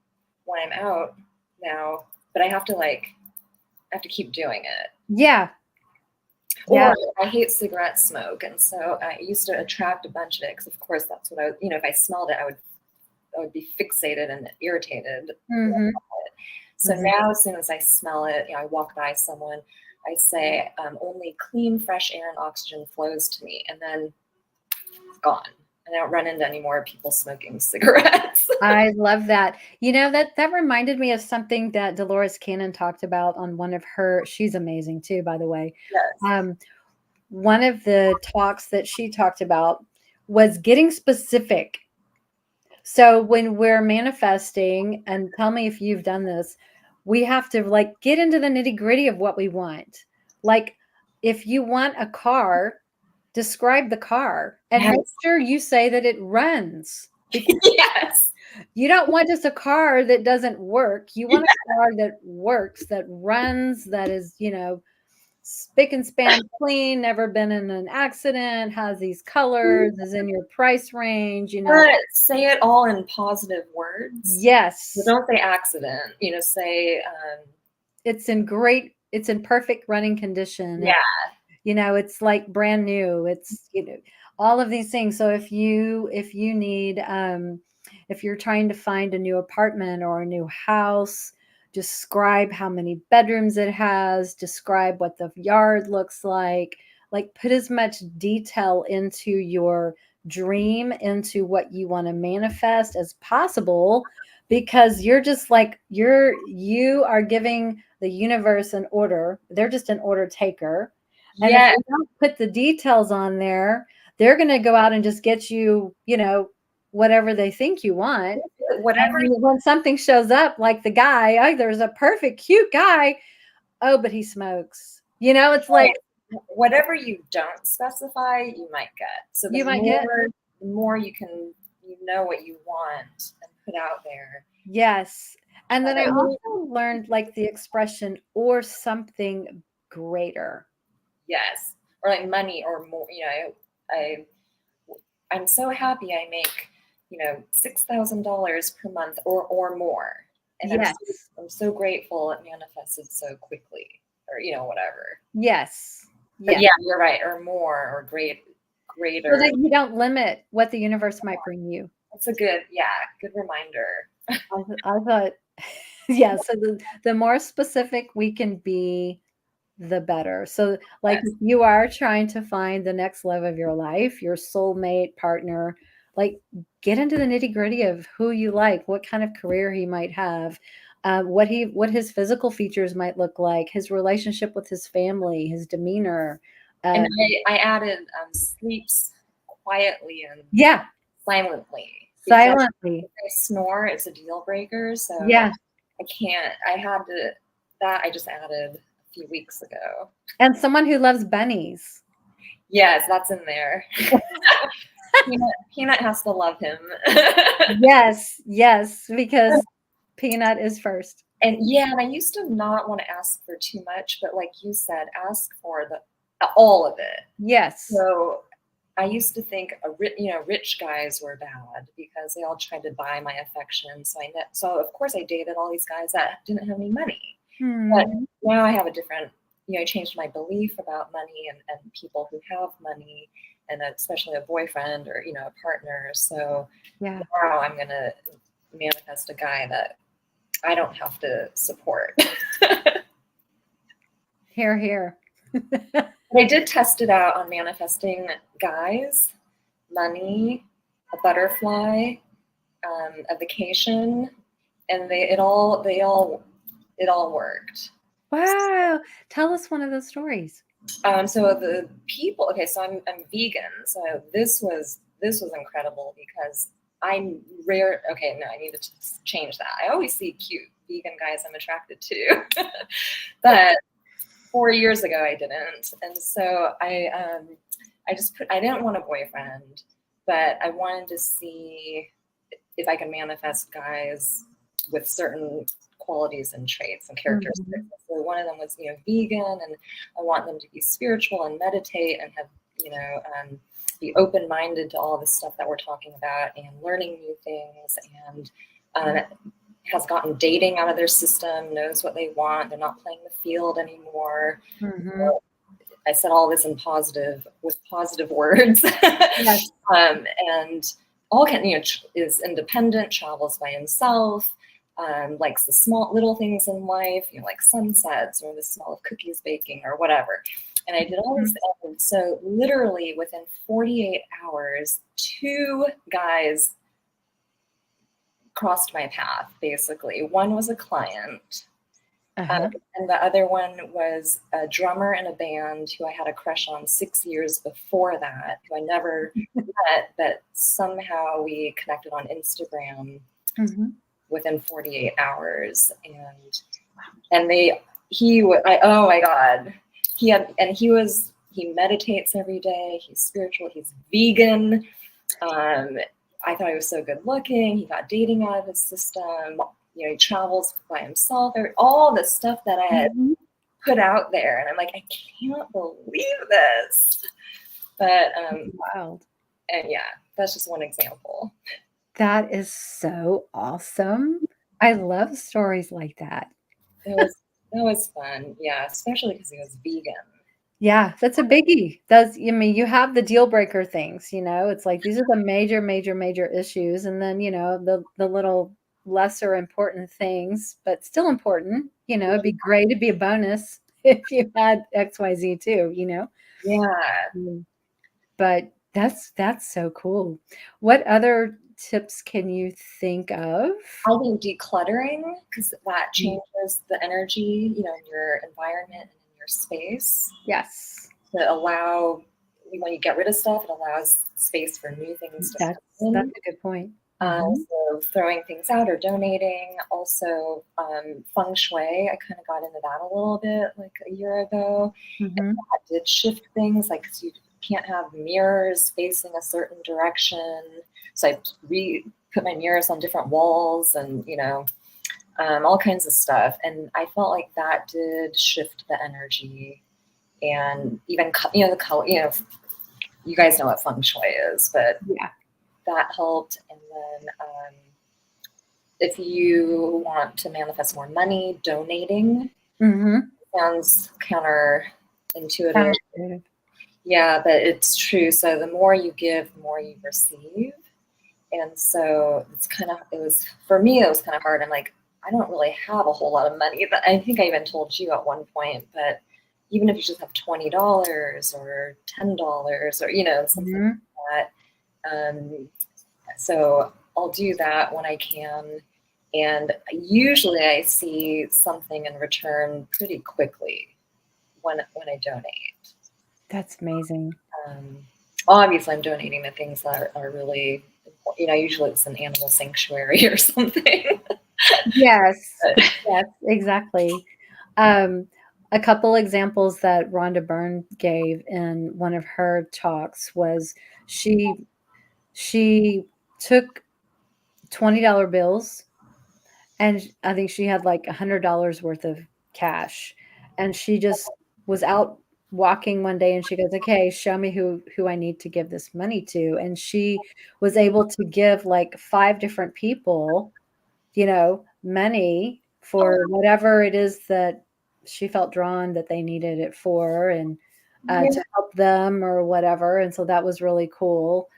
S2: when I'm out now, but I have to keep doing it.
S1: Yeah.
S2: Or I hate cigarette smoke, and so I used to attract a bunch of it because, of course, that's what if I smelled it, I would be fixated and irritated.
S1: Mm-hmm.
S2: So now, as soon as I smell it, I walk by someone, I say, only clean, fresh air and oxygen flows to me, and then it's gone. And I don't run into any more people smoking cigarettes.
S1: I love that. That reminded me of something that Dolores Cannon talked about on one of her, she's amazing too, by the way.
S2: Yes.
S1: One of the talks that she talked about was getting specific. So when we're manifesting, and tell me if you've done this, we have to like get into the nitty-gritty of what we want. Like if you want a car, describe the car and make
S2: Yes.
S1: sure you say that it runs. Because
S2: Yes.
S1: you don't want just a car that doesn't work. You want a car that works, that runs, that is, spick and span clean, never been in an accident, has these colors, is in your price range,
S2: But say it all in positive words.
S1: Yes.
S2: But don't say accident. Say
S1: It's in perfect running condition.
S2: yeah.
S1: It's like brand new. It's, all of these things. So if you need, if you're trying to find a new apartment or a new house, describe how many bedrooms it has, describe what the yard looks like put as much detail into your dream, into what you want to manifest as possible, because you're just like, you are giving the universe an order. They're just an order taker. And if
S2: Yes.
S1: you don't put the details on there, they're going to go out and just get you, whatever they think you want.
S2: Whatever.
S1: And when something shows up, like the guy, oh, there's a perfect, cute guy. Oh, but he smokes. It's like
S2: whatever you don't specify, you might get. So
S1: you might get.
S2: The more you know what you want and put out there.
S1: Yes. And then I also learned like the expression or something greater.
S2: Yes. Or like money or more. I'm so happy I make, $6,000 per month or more. And
S1: yes.
S2: I'm so grateful it manifested so quickly, or whatever.
S1: Yes.
S2: But yeah, you're right. Or more, or greater.
S1: So that you don't limit what the universe might bring you.
S2: That's a good reminder.
S1: I thought, yeah. So the more specific we can be, the better. So like if you are trying to find the next love of your life, your soulmate partner, like get into the nitty-gritty of who you like, what kind of career he might have, what his physical features might look like, his relationship with his family, his demeanor.
S2: And I added sleeps quietly and silently.
S1: Silently.
S2: If I snore, it's a deal breaker. So
S1: yeah,
S2: I can't. I had to. That I just added a few weeks ago.
S1: And someone who loves bunnies.
S2: Yes, that's in there. Peanut has to love him.
S1: Yes, because Peanut is first.
S2: And I used to not want to ask for too much, but like you said, ask for all of it.
S1: Yes.
S2: So I used to think rich guys were bad because they all tried to buy my affection. So of course I dated all these guys that didn't have any money. But now I have a different, I changed my belief about money and people who have money, and especially a boyfriend or, a partner. So now I'm going to manifest a guy that I don't have to support.
S1: Here.
S2: I did test it out on manifesting guys, money, a butterfly, a vacation, and it all worked.
S1: Wow. Tell us one of those stories.
S2: So the people, okay, so I'm vegan. So this was incredible because I'm rare. Okay, no, I need to change that. I always see cute vegan guys I'm attracted to, but 4 years ago I didn't. And so I didn't want a boyfriend, but I wanted to see if I can manifest guys with certain qualities and traits and characteristics. So one of them was, vegan, and I want them to be spiritual and meditate and have, be open-minded to all the stuff that we're talking about and learning new things, and has gotten dating out of their system, knows what they want. They're not playing the field anymore. So I said all this with positive words.
S1: Yes.
S2: And all is independent, travels by himself, likes the small little things in life, like sunsets or the smell of cookies baking or whatever. And I did all this. And so literally within 48 hours, 2 guys crossed my path, basically. One was a client
S1: Uh-huh.
S2: And the other one was a drummer in a band who I had a crush on 6 years before that, who I never met, but somehow we connected on Instagram within 48 hours. And oh my God, he meditates every day. He's spiritual. He's vegan. I thought he was so good looking. He got dating out of his system. He travels by himself. All the stuff that I had put out there, and I'm like, I can't believe this. But
S1: Wild.
S2: and yeah, that's just one example.
S1: That is so awesome. I love stories like that.
S2: That was fun. Yeah, especially because he was vegan.
S1: Yeah, that's a biggie. You have the deal breaker things, it's like these are the major, major, major issues. And then, the little lesser important things, but still important, it'd be great to be a bonus if you had XYZ too,
S2: Yeah.
S1: But that's so cool. What other tips can you think of?
S2: I think decluttering, because that changes the energy, in your environment and in your space.
S1: Yes.
S2: To allow, when you get rid of stuff, it allows space for new things to
S1: That's a good point.
S2: So throwing things out or donating. Also, feng shui, I kind of got into that a little bit like a year ago. And that did shift things, like you can't have mirrors facing a certain direction. So I put my mirrors on different walls and, all kinds of stuff. And I felt like that did shift the energy. And even, the color, you guys know what feng shui is, but
S1: yeah,
S2: that helped. And then if you want to manifest more money, donating sounds counterintuitive. Yeah, but it's true. So the more you give, the more you receive. And so for me, it was kind of hard. I'm like, I don't really have a whole lot of money. But I think I even told you at one point, but even if you just have $20 or $10 or, something like that. So I'll do that when I can. And usually I see something in return pretty quickly when I donate.
S1: That's amazing.
S2: Obviously I'm donating to things that are really, usually it's an animal sanctuary or something.
S1: Yes, yes, exactly. A couple examples that Rhonda Byrne gave in one of her talks was she took $20 bills, and I think she had like $100 worth of cash, and she just was out walking one day, and she goes, okay, show me who I need to give this money to. And she was able to give like 5 different people money for whatever it is that she felt drawn that they needed it for, and to help them or whatever. And so that was really cool.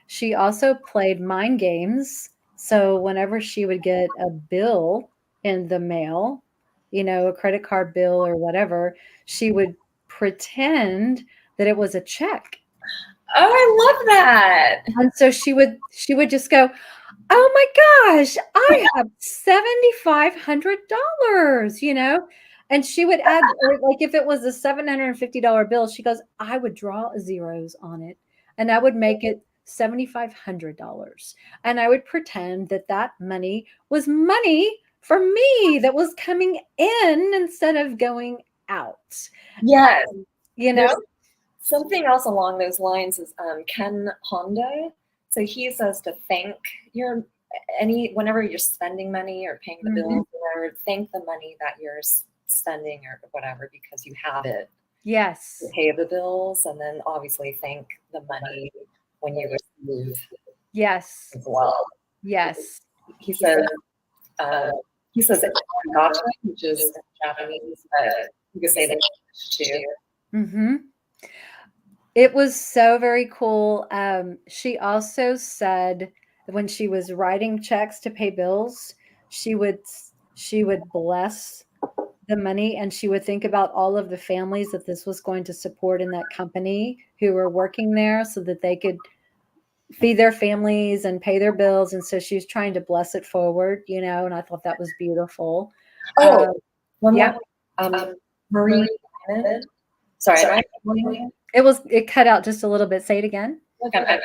S1: She also played mind games. So whenever she would get a bill in the mail, a credit card bill or whatever, she would pretend that it was a check.
S2: Oh, I love that.
S1: And so she would just go, oh my gosh, I have $7,500, and she would add, like if it was a $750 bill, she goes, I would draw zeros on it and I would make it $7,500. And I would pretend that money was money for me that was coming in instead of going out.
S2: Yes.
S1: There's
S2: something else along those lines is Ken Honda. So he says to thank whenever you're spending money or paying the bills, or thank the money that you're spending or whatever, because you have it.
S1: Yes.
S2: To pay the bills, and then obviously thank the money when you receive.
S1: Yes.
S2: As well.
S1: Yes.
S2: He says gotcha, which is Japanese, but you could say that too.
S1: It was so very cool. She also said when she was writing checks to pay bills, she would bless the money, and she would think about all of the families that this was going to support in that company who were working there so that they could feed their families and pay their bills. And so she was trying to bless it forward, and I thought that was beautiful.
S2: Oh, one
S1: yeah.
S2: more. Marie Diamond. Sorry, am I?
S1: It cut out just a little bit. Say it again.
S2: Okay.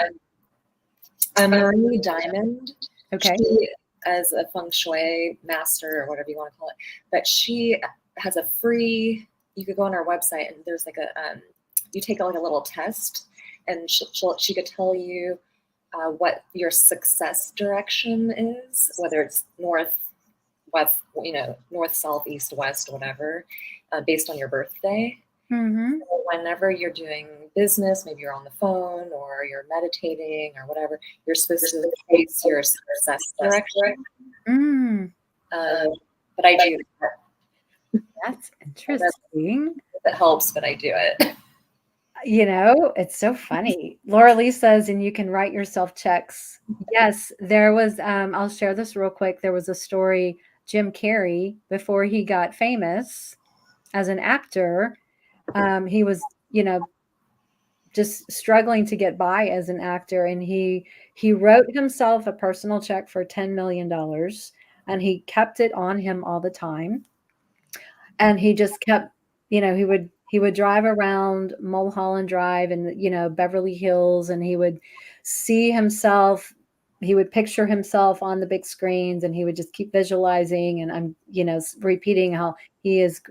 S2: Marie Diamond.
S1: Okay.
S2: She is a feng shui master or whatever you want to call it, but she has a free. You could go on our website and there's like a you take like a little test, and she could tell you what your success direction is, whether it's north, west, north, south, east, west, whatever, based on your birthday.
S1: Mm-hmm.
S2: So whenever you're doing business, maybe you're on the phone or you're meditating or whatever, you're supposed to face your success direction.
S1: Mm.
S2: But I do that.
S1: That's interesting.
S2: It helps, but I do it.
S1: It's so funny. Laura Lee says, and you can write yourself checks. Yes, there was, I'll share this real quick. There was a story, Jim Carrey, before he got famous as an actor, he was, just struggling to get by as an actor. And he wrote himself a personal check for $10 million and he kept it on him all the time. And he just kept, he would drive around Mulholland Drive and, Beverly Hills, and he would see himself, he would picture himself on the big screens, and he would just keep visualizing. And I'm, repeating how he is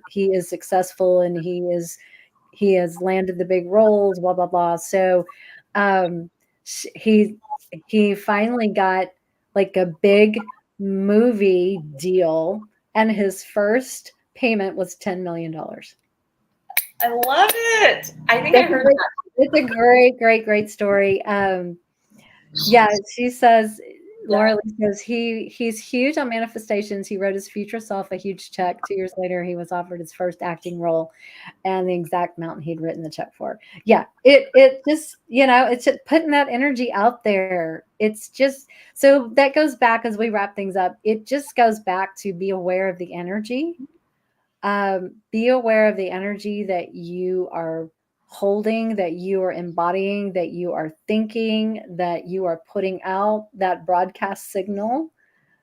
S1: successful and he has landed the big roles, blah, blah, blah. So, he finally got like a big movie deal, and his first payment was $10 million.
S2: I love it. I think I heard that.
S1: It's a great story. Yeah, she says, Laura Lee says he's huge on manifestations. He wrote his future self a huge check. 2 years later, he was offered his first acting role and the exact amount he'd written the check for. Yeah, it just, it's just putting that energy out there. It's just, so that goes back as we wrap things up. It just goes back to be aware of the energy. Be aware of the energy that you are holding, that you are embodying, that you are thinking, that you are putting out, that broadcast signal,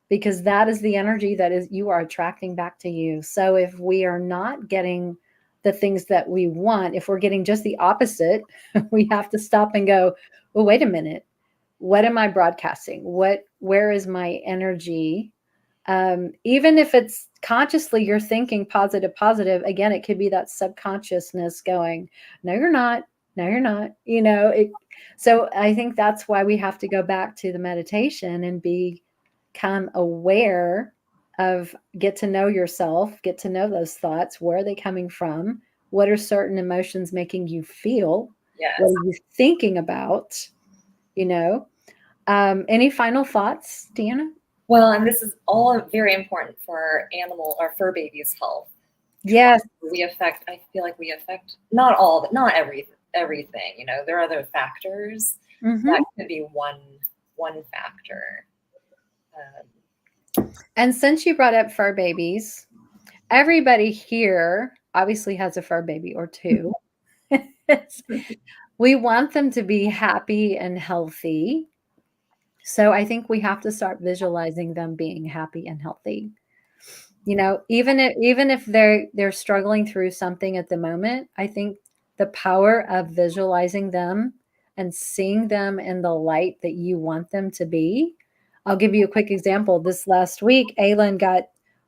S1: because that is the energy that is you are attracting back to you. So if we are not getting the things that we want, if we're getting just the opposite, we have to stop and go, well, wait a minute. What am I broadcasting? Where is my energy? Even if it's consciously you're thinking positive, again, it could be that subconsciousness going, no, you're not. So I think that's why we have to go back to the meditation and become aware of, get to know yourself, get to know those thoughts. Where are they coming from? What are certain emotions making you feel?
S2: Yes.
S1: What are you thinking about? Any final thoughts, Deanna?
S2: Well, and this is all very important for animal or fur babies' health.
S1: Yes.
S2: I feel like we affect not all, but not everything. There are other factors.
S1: Mm-hmm.
S2: That could be one factor.
S1: And since you brought up fur babies, everybody here obviously has a fur baby or two. We want them to be happy and healthy. So I think we have to start visualizing them being happy and healthy. Even if they're struggling through something at the moment, I think the power of visualizing them and seeing them in the light that you want them to be. I'll give you a quick example. This last week, Aylin got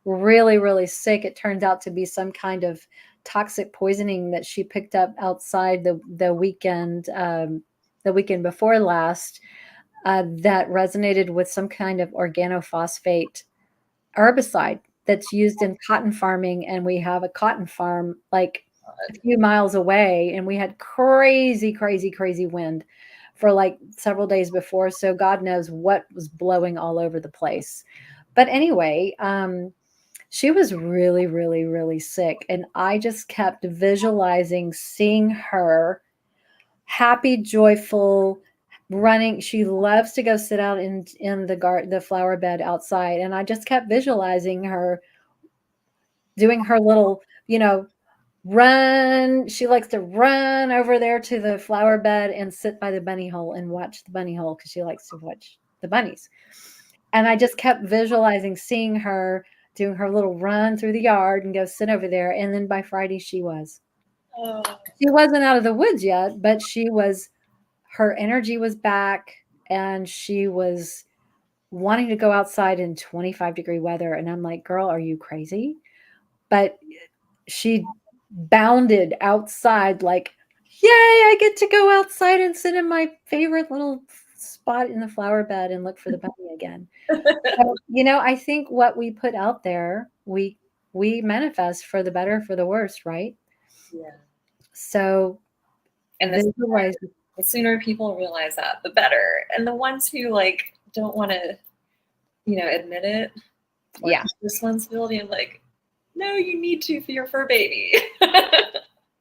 S1: really, really sick. It turned out to be some kind of toxic poisoning that she picked up outside the weekend before last. That resonated with some kind of organophosphate herbicide that's used in cotton farming. And we have a cotton farm like a few miles away, and we had crazy wind for like several days before. So God knows what was blowing all over the place. But anyway, she was really, really, really sick. And I just kept visualizing, seeing her happy, joyful, running. She loves to go sit out in the flower bed outside. And I just kept visualizing her doing her little, run. She likes to run over there to the flower bed and sit by the bunny hole and watch the bunny hole, because she likes to watch the bunnies. And I just kept visualizing, seeing her doing her little run through the yard and go sit over there. And then by Friday, she was.
S2: Oh.
S1: She wasn't out of the woods yet, but her energy was back and she was wanting to go outside in 25-degree weather. And I'm like, girl, are you crazy? But she bounded outside like, yay, I get to go outside and sit in my favorite little spot in the flower bed and look for the bunny again. So, I think what we put out there, we manifest for the better, for the worse, right?
S2: Yeah.
S1: So,
S2: and the sooner people realize that, the better. And the ones who like don't want to, admit it,
S1: yeah,
S2: responsibility, and like, no, you need to for your fur baby.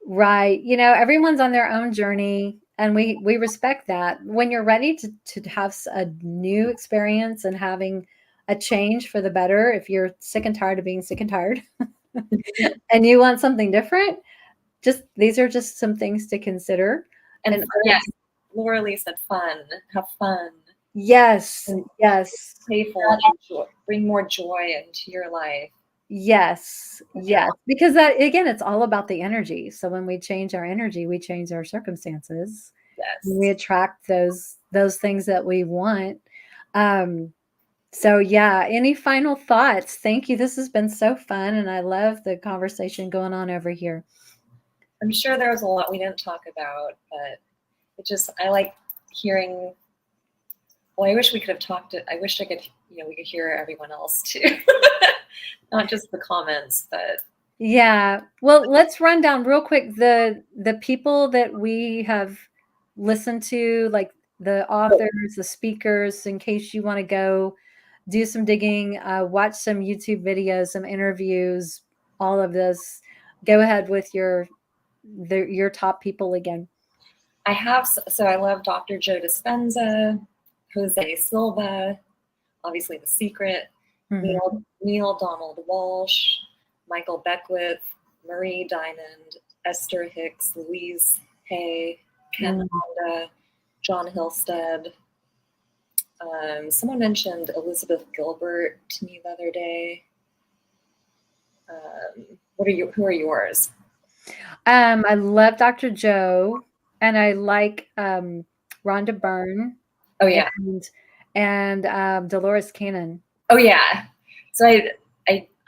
S1: Right. Everyone's on their own journey, and we respect that. When you're ready to have a new experience and having a change for the better, if you're sick and tired of being sick and tired and you want something different, these are just some things to consider.
S2: And yes, Laura Lee said fun, have fun.
S1: Yes. Yes.
S2: Playful, bring more joy into your life.
S1: Yes. Yes. Because that, again, it's all about the energy. So when we change our energy, we change our circumstances.
S2: Yes.
S1: We attract those things that we want. So yeah, any final thoughts? Thank you. This has been so fun. And I love the conversation going on over here.
S2: I'm sure there was a lot we didn't talk about, but I like hearing. Well, I wish we could have talked it. I wish we could hear everyone else too. Not just the comments, but
S1: yeah. Well, let's run down real quick the people that we have listened to, like the authors, the speakers, in case you want to go do some digging, watch some YouTube videos, some interviews, all of this. Go ahead with your top people again.
S2: I love Dr. Joe Dispenza, Jose Silva, obviously The Secret, Neil Donald Walsh, Michael Beckwith, Marie Diamond, Esther Hicks, Louise Hay, Ken Honda, John Hillstead. Someone mentioned Elizabeth Gilbert to me the other day. Who are yours?
S1: I love Dr. Joe, and I like Rhonda Byrne.
S2: Oh yeah,
S1: and Dolores Cannon.
S2: Oh yeah. So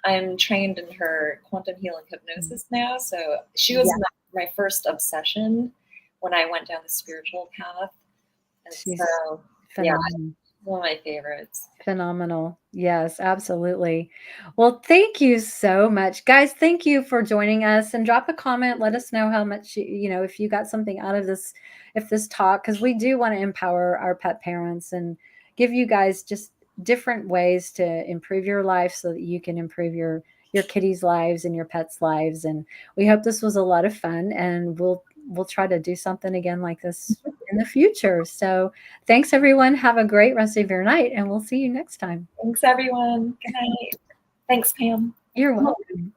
S2: I'm trained in her quantum healing hypnosis now. So she was my first obsession when I went down the spiritual path. And
S1: she's
S2: so
S1: phenomenal.
S2: One of my favorites.
S1: Phenomenal. Yes, absolutely. Well, thank you so much, guys. Thank you for joining us, and drop a comment. Let us know how much, if you got something out of this, this talk, because we do want to empower our pet parents and give you guys just different ways to improve your life so that you can improve your kitties' lives and your pets' lives. And we hope this was a lot of fun, and we'll try to do something again like this in the future. So thanks, everyone. Have a great rest of your night, and we'll see you next time.
S2: Thanks, everyone. Good night. Thanks, Pam.
S1: You're welcome.